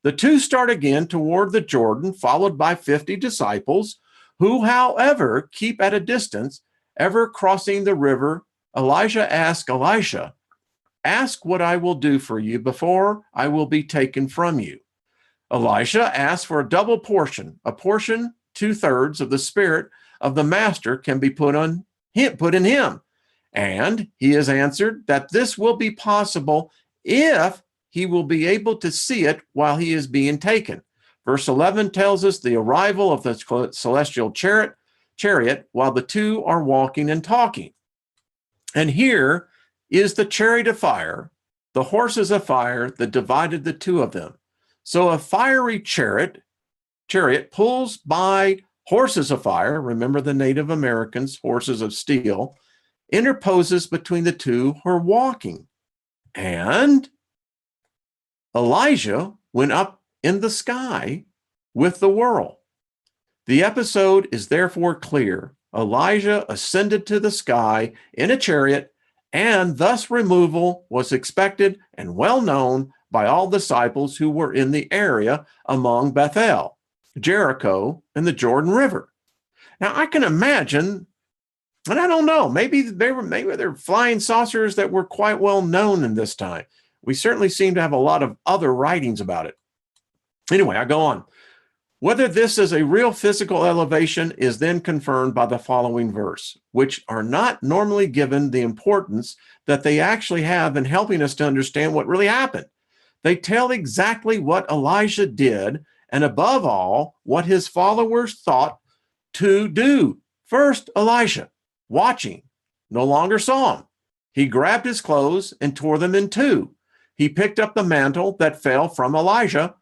The two start again toward the Jordan, followed by 50 disciples, who, however, keep at a distance, ever crossing the river. Elijah asks Elisha, "Ask what I will do for you before I will be taken from you." Elisha asked for a double portion. A portion, 2/3 of the spirit of the master can be put in him. And he has answered that this will be possible if he will be able to see it while he is being taken. Verse 11 tells us the arrival of the celestial chariot while the two are walking and talking. And here is the chariot of fire, the horses of fire that divided the two of them. So a fiery chariot pulls by horses of fire, remember the Native Americans, horses of steel, interposes between the two who are walking. And Elijah went up in the sky with the whirl. The episode is therefore clear. Elijah ascended to the sky in a chariot, and thus removal was expected and well known by all disciples who were in the area among Bethel, Jericho, and the Jordan River. Now I can imagine, and I don't know, maybe they're flying saucers that were quite well known in this time. We certainly seem to have a lot of other writings about it. Anyway, I go on. Whether this is a real physical elevation is then confirmed by the following verse, which are not normally given the importance that they actually have in helping us to understand what really happened. They tell exactly what Elijah did, and above all, what his followers thought to do. First, Elijah, watching, no longer saw him. He grabbed his clothes and tore them in two. He picked up the mantle that fell from Elijah.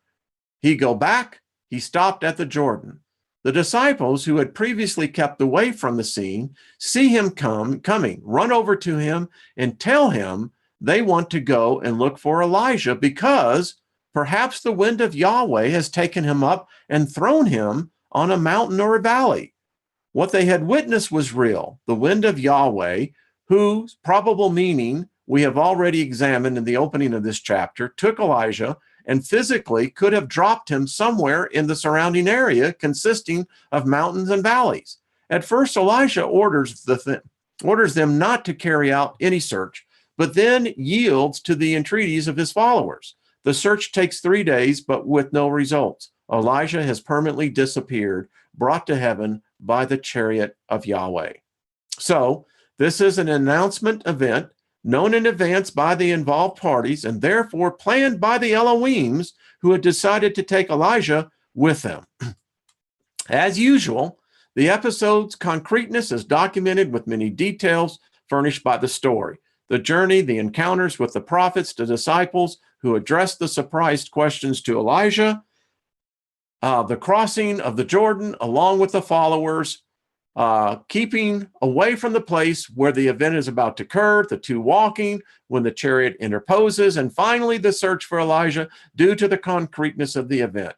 He go back. He stopped at the Jordan. The disciples who had previously kept away from the scene see him coming, run over to him and tell him they want to go and look for Elijah because perhaps the wind of Yahweh has taken him up and thrown him on a mountain or a valley. What they had witnessed was real. The wind of Yahweh, whose probable meaning we have already examined in the opening of this chapter, took Elijah and physically could have dropped him somewhere in the surrounding area consisting of mountains and valleys. At first, Elijah orders them not to carry out any search, but then yields to the entreaties of his followers. The search takes 3 days, but with no results. Elijah has permanently disappeared, brought to heaven by the chariot of Yahweh. So, this is an announcement event known in advance by the involved parties and therefore planned by the Elohims who had decided to take Elijah with them. As usual, the episode's concreteness is documented with many details furnished by the story. The journey, the encounters with the prophets, the disciples who addressed the surprised questions to Elijah, the crossing of the Jordan along with the followers, keeping away from the place where the event is about to occur, the two walking when the chariot interposes, and finally the search for Elijah due to the concreteness of the event.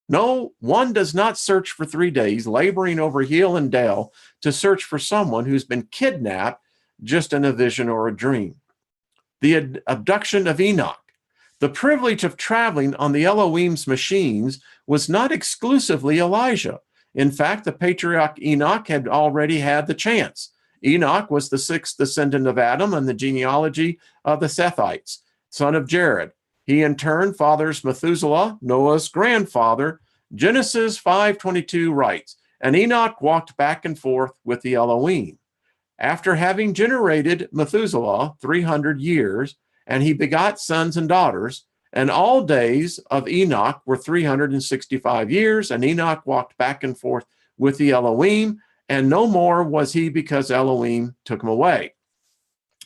No, one does not search for 3 days, laboring over hill and dale to search for someone who's been kidnapped just in a vision or a dream. The abduction of Enoch. The privilege of traveling on the Elohim's machines was not exclusively Elijah. In fact, the patriarch Enoch had already had the chance. Enoch was the 6th descendant of Adam in the genealogy of the Sethites, son of Jared. He in turn fathers Methuselah, Noah's grandfather. Genesis 5:22 writes, and Enoch walked back and forth with the Elohim. After having generated Methuselah 300 years, and he begot sons and daughters, and all days of Enoch were 365 years, and Enoch walked back and forth with the Elohim, and no more was he because Elohim took him away.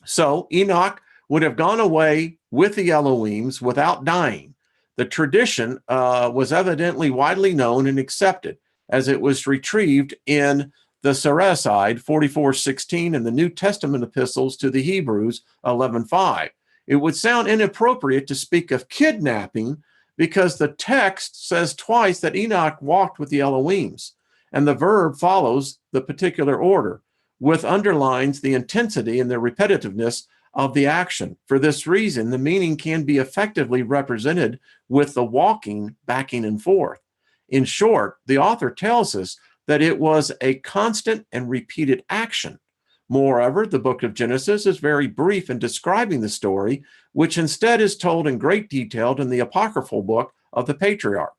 So Enoch would have gone away with the Elohims without dying. The tradition was evidently widely known and accepted, as it was retrieved in the Saracide 44:16 and the New Testament epistles to the Hebrews 11:5. It would sound inappropriate to speak of kidnapping because the text says twice that Enoch walked with the Elohims, and the verb follows the particular order, which underlines the intensity and the repetitiveness of the action. For this reason, the meaning can be effectively represented with the walking, backing, and forth. In short, the author tells us that it was a constant and repeated action. Moreover, the book of Genesis is very brief in describing the story, which instead is told in great detail in the apocryphal book of the patriarch.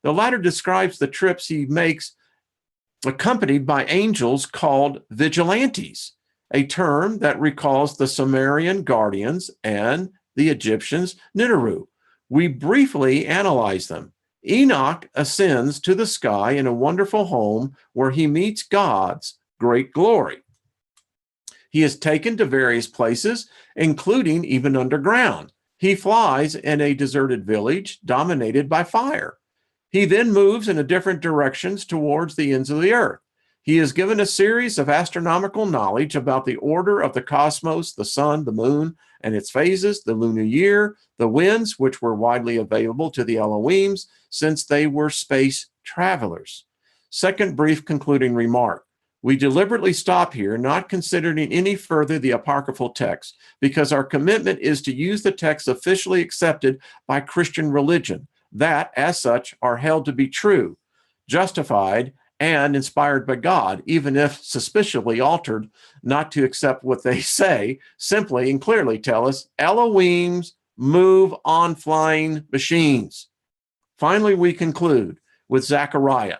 The latter describes the trips he makes accompanied by angels called vigilantes, a term that recalls the Sumerian guardians and the Egyptians Nibiru. We briefly analyze them. Enoch ascends to the sky in a wonderful home where he meets God's great glory. He is taken to various places, including even underground. He flies in a deserted village dominated by fire. He then moves in different directions towards the ends of the earth. He is given a series of astronomical knowledge about the order of the cosmos, the sun, the moon, and its phases, the lunar year, the winds, which were widely available to the Elohims since they were space travelers. Second brief concluding remark. We deliberately stop here, not considering any further the apocryphal text, because our commitment is to use the text officially accepted by Christian religion, that, as such, are held to be true, justified, and inspired by God, even if suspiciously altered, not to accept what they say, simply and clearly tell us, Elohims move on flying machines. Finally, we conclude with Zechariah.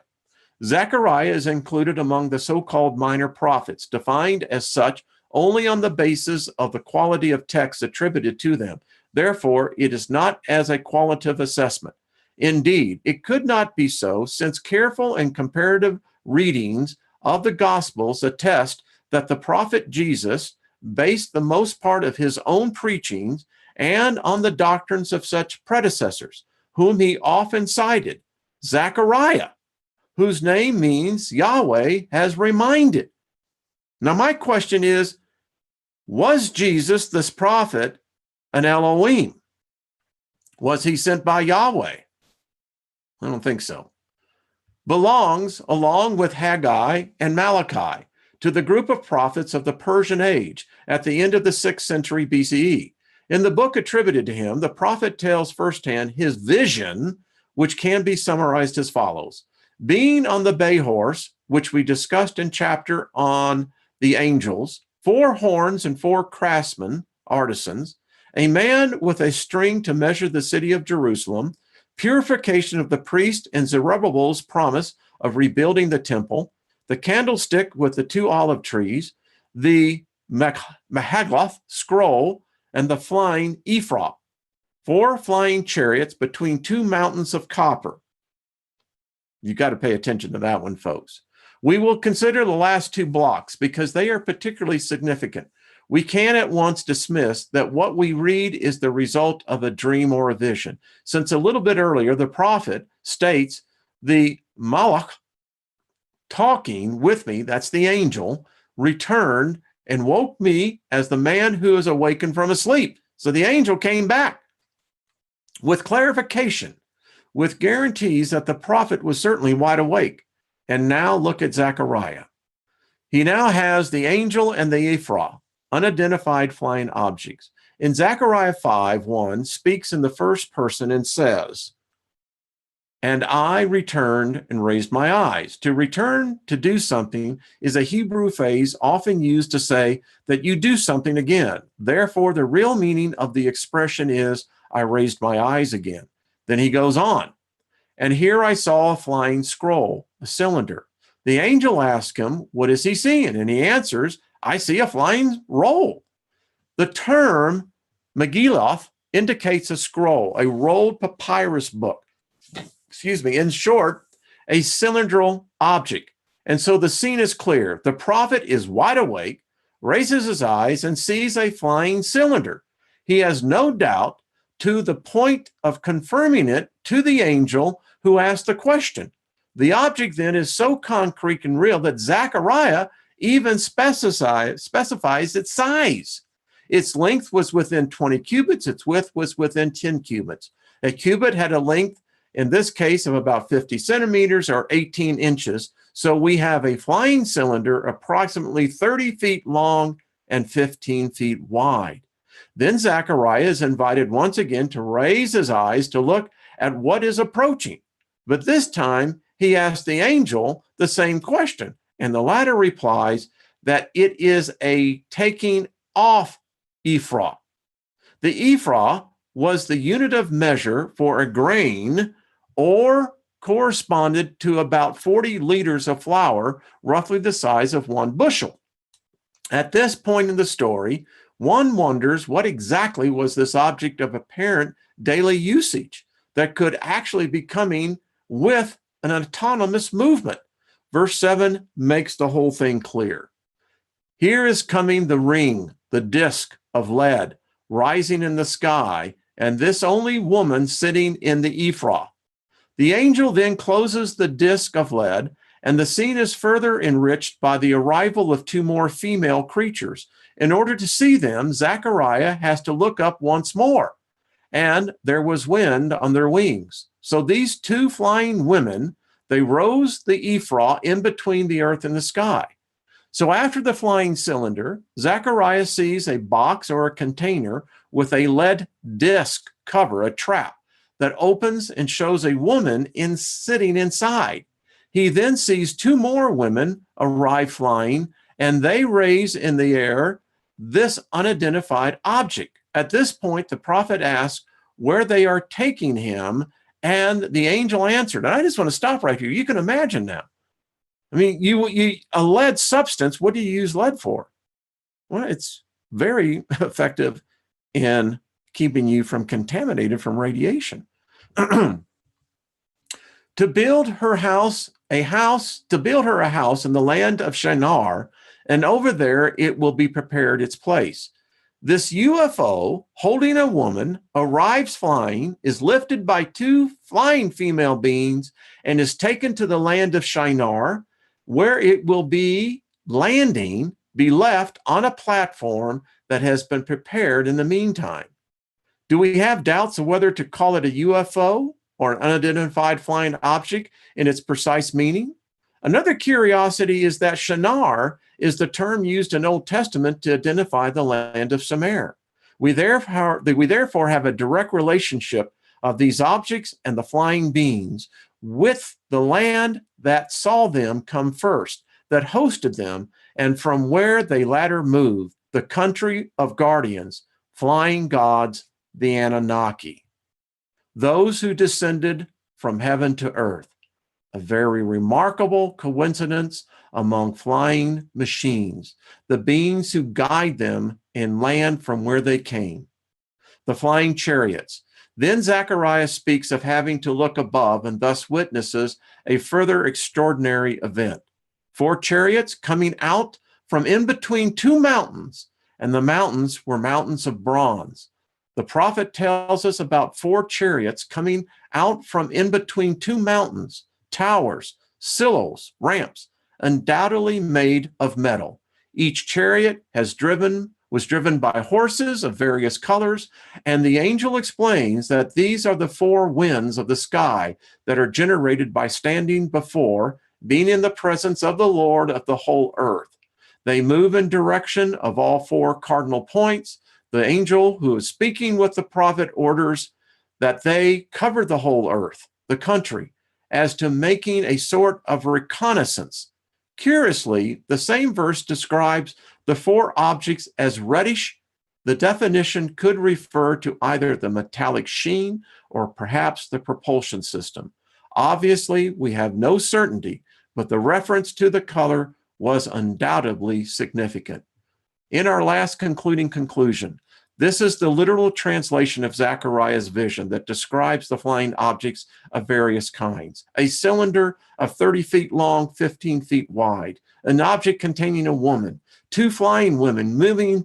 Zechariah is included among the so-called minor prophets, defined as such only on the basis of the quality of text attributed to them. Therefore, it is not as a qualitative assessment. Indeed, it could not be so, since careful and comparative readings of the Gospels attest that the prophet Jesus based the most part of his own preachings and on the doctrines of such predecessors, whom he often cited. Zechariah, whose name means Yahweh has reminded. Now, my question is, was Jesus, this prophet, an Elohim? Was he sent by Yahweh? I don't think so. Belongs, along with Haggai and Malachi, to the group of prophets of the Persian age at the end of the 6th century BCE. In the book attributed to him, the prophet tells firsthand his vision, which can be summarized as follows. Being on the bay horse, which we discussed in chapter on the angels, 4 horns and 4 craftsmen, artisans, a man with a string to measure the city of Jerusalem, purification of the priest and Zerubbabel's promise of rebuilding the temple, the candlestick with the 2 olive trees, the Mahagloth scroll, and the flying ephah, 4 flying chariots between 2 mountains of copper. You got to pay attention to that one, folks. We will consider the last 2 blocks because they are particularly significant. We can at once dismiss that what we read is the result of a dream or a vision, since a little bit earlier, the prophet states the Malach talking with me, that's the angel, returned and woke me as the man who is awakened from a sleep. So the angel came back with clarification, with guarantees that the prophet was certainly wide awake. And now look at Zechariah. He now has the angel and the ephah, unidentified flying objects. In Zechariah 5:1 speaks in the first person and says, and I returned and raised my eyes. To return to do something is a Hebrew phrase often used to say that you do something again. Therefore, the real meaning of the expression is, I raised my eyes again. Then he goes on, and here I saw a flying scroll, a cylinder. The angel asked him, what is he seeing? And he answers, I see a flying roll. The term Megillah indicates a scroll, a rolled papyrus book. In short, a cylindrical object. And so the scene is clear. The prophet is wide awake, raises his eyes, and sees a flying cylinder. He has no doubt, to the point of confirming it to the angel who asked the question. The object then is so concrete and real that Zechariah even specifies its size. Its length was within 20 cubits. Its width was within 10 cubits. A cubit had a length, in this case, of about 50 centimeters or 18 inches. So we have a flying cylinder approximately 30 feet long and 15 feet wide. Then Zechariah is invited once again to raise his eyes to look at what is approaching. But this time, he asks the angel the same question, and the latter replies that it is a taking off ephah. The ephah was the unit of measure for a grain or corresponded to about 40 liters of flour, roughly the size of one bushel. At this point in the story, one wonders what exactly was this object of apparent daily usage that could actually be coming with an autonomous movement. Verse 7 makes the whole thing clear. Here is coming the ring, the disk of lead, rising in the sky, and this only woman sitting in the ephah. The angel then closes the disk of lead, and the scene is further enriched by the arrival of two more female creatures. In order to see them, Zechariah has to look up once more, and there was wind on their wings. So these two flying women, they rose the ephah in between the earth and the sky. So after the flying cylinder, Zechariah sees a box or a container with a lead disc cover, a trap, that opens and shows a woman sitting inside. He then sees two more women arrive flying, and they raise in the air this unidentified object. At this point, the prophet asks where they are taking him, and the angel answered. And I just want to stop right here. You can imagine now. I mean, a lead substance, what do you use lead for? Well, it's very effective in keeping you from contaminated from radiation. To build her a house in the land of Shinar, and over there it will be prepared its place. This UFO holding a woman arrives flying, is lifted by two flying female beings, and is taken to the land of Shinar, where it will be left on a platform that has been prepared in the meantime. Do we have doubts of whether to call it a UFO or an unidentified flying object in its precise meaning? Another curiosity is that Shinar is the term used in Old Testament to identify the land of Sumer. We therefore have a direct relationship of these objects and the flying beings with the land that saw them come first, that hosted them, and from where they latter moved, the country of guardians, flying gods, the Anunnaki. Those who descended from heaven to earth. A very remarkable coincidence among flying machines, the beings who guide them in land from where they came. The flying chariots. Then Zechariah speaks of having to look above and thus witnesses a further extraordinary event. 4 chariots coming out from in between 2 mountains, and the mountains were mountains of bronze. The prophet tells us about 4 chariots coming out from in between 2 mountains, towers, sills, ramps, undoubtedly made of metal. Each chariot was driven by horses of various colors, and the angel explains that these are the 4 winds of the sky that are generated by standing before, being in the presence of the Lord of the whole earth. They move in direction of all 4 cardinal points. The angel who is speaking with the prophet orders that they cover the whole earth, the country, as to making a sort of reconnaissance. Curiously, the same verse describes the 4 objects as reddish. The definition could refer to either the metallic sheen or perhaps the propulsion system. Obviously, we have no certainty, but the reference to the color was undoubtedly significant. In our last conclusion, this is the literal translation of Zechariah's vision that describes the flying objects of various kinds. A cylinder of 30 feet long, 15 feet wide, an object containing a woman, 2 flying women moving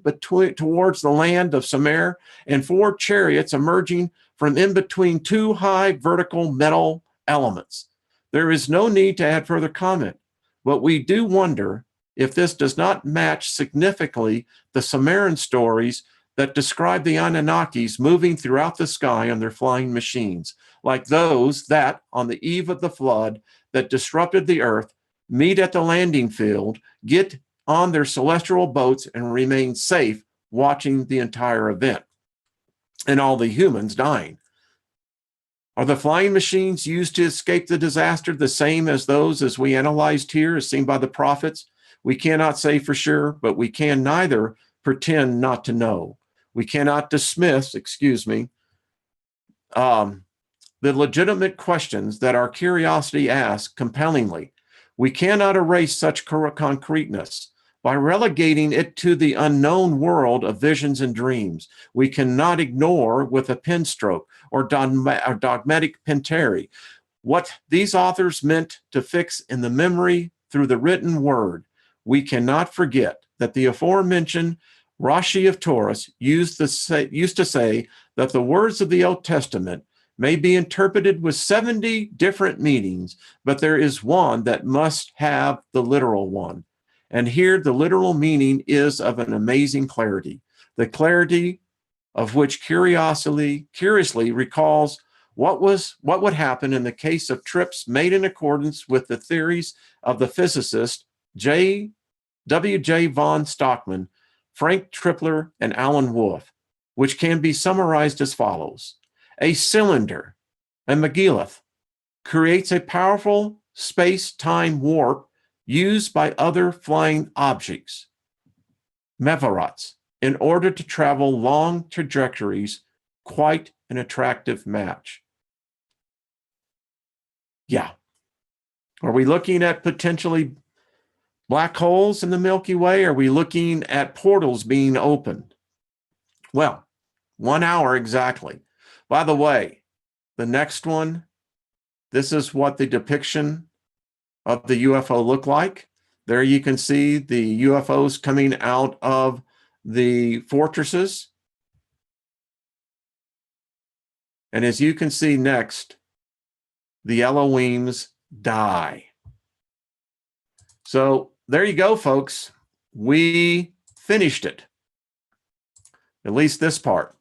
towards the land of Sumer, and 4 chariots emerging from in between 2 high vertical metal elements. There is no need to add further comment, but we do wonder if this does not match significantly the Sumerian stories that describe the Anunnakis moving throughout the sky on their flying machines, like those that, on the eve of the flood that disrupted the earth, meet at the landing field, get on their celestial boats, and remain safe watching the entire event, and all the humans dying. Are the flying machines used to escape the disaster the same as those as we analyzed here, as seen by the prophets? We cannot say for sure, but we can neither pretend not to know. We cannot dismiss, the legitimate questions that our curiosity asks compellingly. We cannot erase such concreteness. By relegating it to the unknown world of visions and dreams, we cannot ignore with a pen stroke or dogmatic pentary what these authors meant to fix in the memory through the written word. We cannot forget that the aforementioned Rashi of Taurus used to say that the words of the Old Testament may be interpreted with 70 different meanings, but there is one that must have the literal one. And here the literal meaning is of an amazing clarity, the clarity of which curiously recalls what would happen in the case of trips made in accordance with the theories of the physicist W.J. von Stockman, Frank Tripler, and Alan Wolf, which can be summarized as follows. A cylinder, a megalith, creates a powerful space-time warp used by other flying objects, mevarots, in order to travel long trajectories, quite an attractive match. Yeah. Are we looking at potentially black holes in the Milky Way? Are we looking at portals being opened? Well, 1 hour exactly. By the way, the next one, this is what the depiction of the UFO looked like. There you can see the UFOs coming out of the fortresses. And as you can see next, the Elohims die. So there you go, folks. We finished it. At least this part.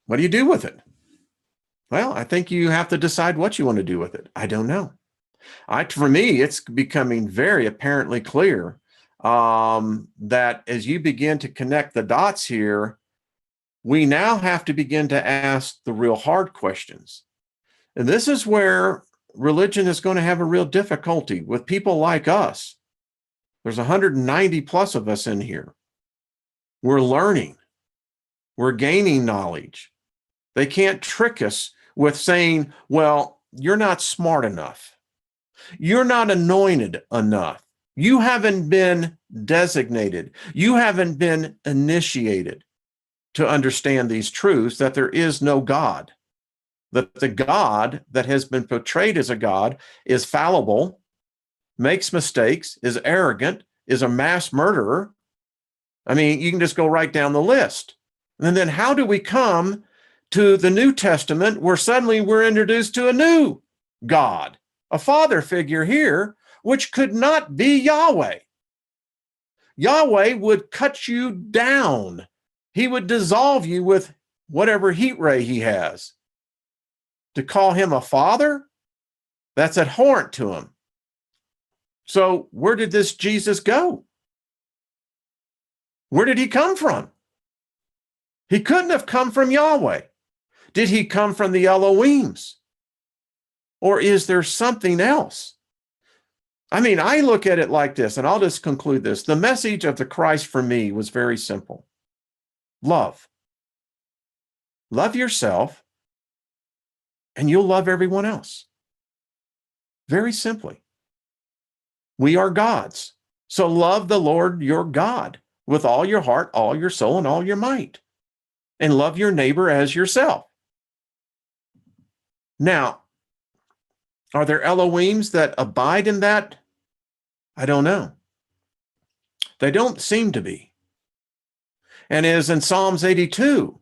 What do you do with it? Well, I think you have to decide what you want to do with it. I don't know. For me, it's becoming very apparently clear that as you begin to connect the dots here, we now have to begin to ask the real hard questions. And this is where religion is going to have a real difficulty with people like us. There's 190 plus of us in here. We're learning. We're gaining knowledge. They can't trick us with saying, well, you're not smart enough. You're not anointed enough. You haven't been designated. You haven't been initiated to understand these truths, that there is no God, that the God that has been portrayed as a God is fallible, makes mistakes, is arrogant, is a mass murderer. I mean, you can just go right down the list. And then how do we come to the New Testament where suddenly we're introduced to a new God, a father figure here, which could not be Yahweh? Yahweh would cut you down. He would dissolve you with whatever heat ray he has. To call him a father, that's abhorrent to him. So where did this Jesus go? Where did he come from? He couldn't have come from Yahweh. Did he come from the Elohims? Or is there something else? I mean, I look at it like this, and I'll just conclude this. The message of the Christ for me was very simple. Love. Love yourself, and you'll love everyone else. Very simply. We are gods. So love the Lord your God with all your heart, all your soul, and all your might. And love your neighbor as yourself. Now, are there Elohims that abide in that? I don't know. They don't seem to be. And as in Psalms 82,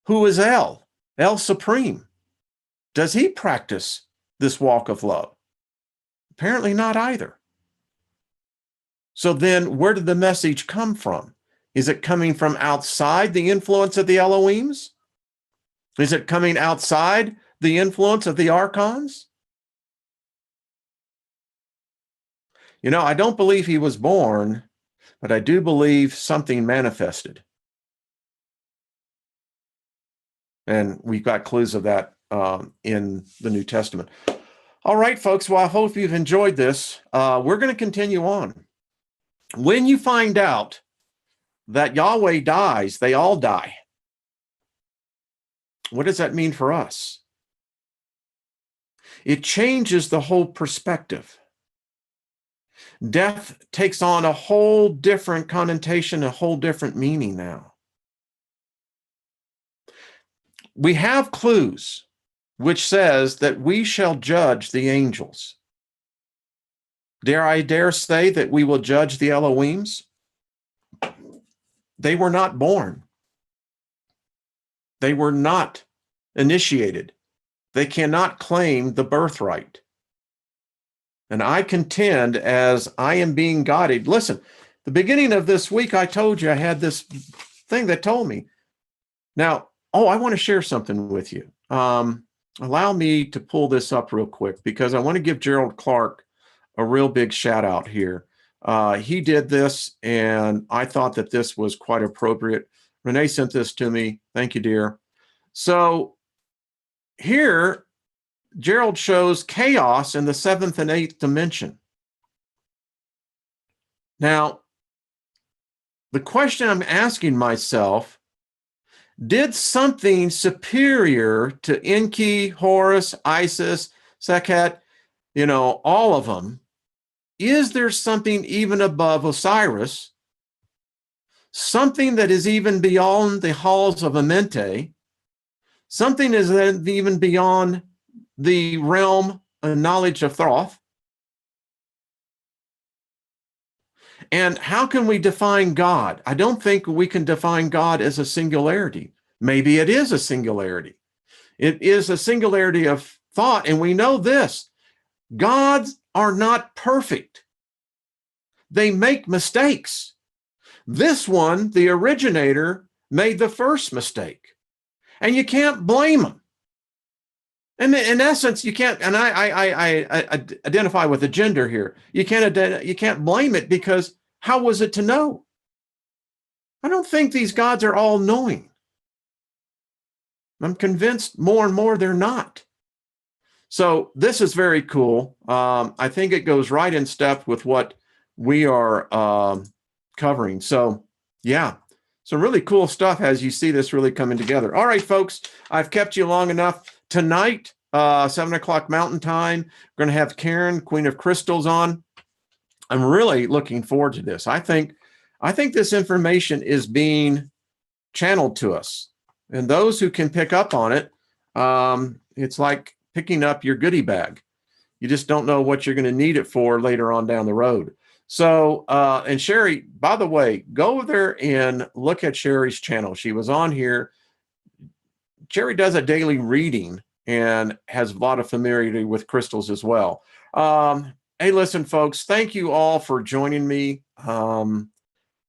who is El? El Supreme. Does he practice this walk of love? Apparently not either. So then where did the message come from? Is it coming from outside the influence of the Elohims? Is it coming outside the influence of the Archons? You know, I don't believe he was born, but I do believe something manifested. And we've got clues of that in the New Testament. All right, folks. Well, I hope you've enjoyed this. We're going to continue on. When you find out that Yahweh dies, they all die. What does that mean for us? It changes the whole perspective. Death takes on a whole different connotation, a whole different meaning now. We have clues which says that we shall judge the angels. Dare I dare say that we will judge the Elohims? They were not born. They were not initiated. They cannot claim the birthright. And I contend, as I am being guided, listen, the beginning of this week, I told you I had this thing that told me. Now, I want to share something with you. Allow me to pull this up real quick because I want to give Gerald Clark a real big shout out here. He did this, and I thought that this was quite appropriate. Renee sent this to me. Thank you, dear. So here, Gerald shows chaos in the 7th and 8th dimension. Now, the question I'm asking myself, did something superior to Enki, Horus, Isis, Sekhet, all of them, is there something even above Osiris, something that is even beyond the halls of Amente, something is even beyond the realm of knowledge of Thoth? And how can we define God? I don't think we can define God as a singularity. Maybe it is a singularity. It is a singularity of thought, and we know this. Gods are not perfect. They make mistakes. This one, the originator, made the first mistake, and you can't blame him. And in essence, you can't, and I identify with the gender here. You can't blame it because how was it to know? I don't think these gods are all knowing. I'm convinced more and more they're not. So this is very cool. I think it goes right in step with what we are covering. So yeah, some really cool stuff as you see this really coming together. All right, folks, I've kept you long enough. Tonight, 7 o'clock Mountain Time, we're going to have Karen, Queen of Crystals, on. I'm really looking forward to this. I think this information is being channeled to us, and those who can pick up on it, it's like picking up your goodie bag. You just don't know what you're going to need it for later on down the road. So, and Sherry, by the way, go there and look at Sherry's channel. She was on here. Sherry does a daily reading and has a lot of familiarity with crystals as well. Hey, listen, folks, thank you all for joining me.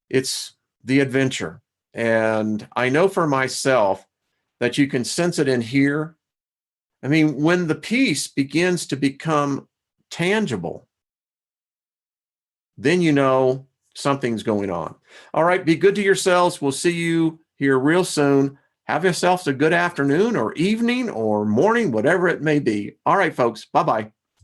It's the adventure. And I know for myself that you can sense it in here. I mean, when the piece begins to become tangible, then you know something's going on. All right, be good to yourselves. We'll see you here real soon. Have yourselves a good afternoon or evening or morning, whatever it may be. All right, folks, bye-bye.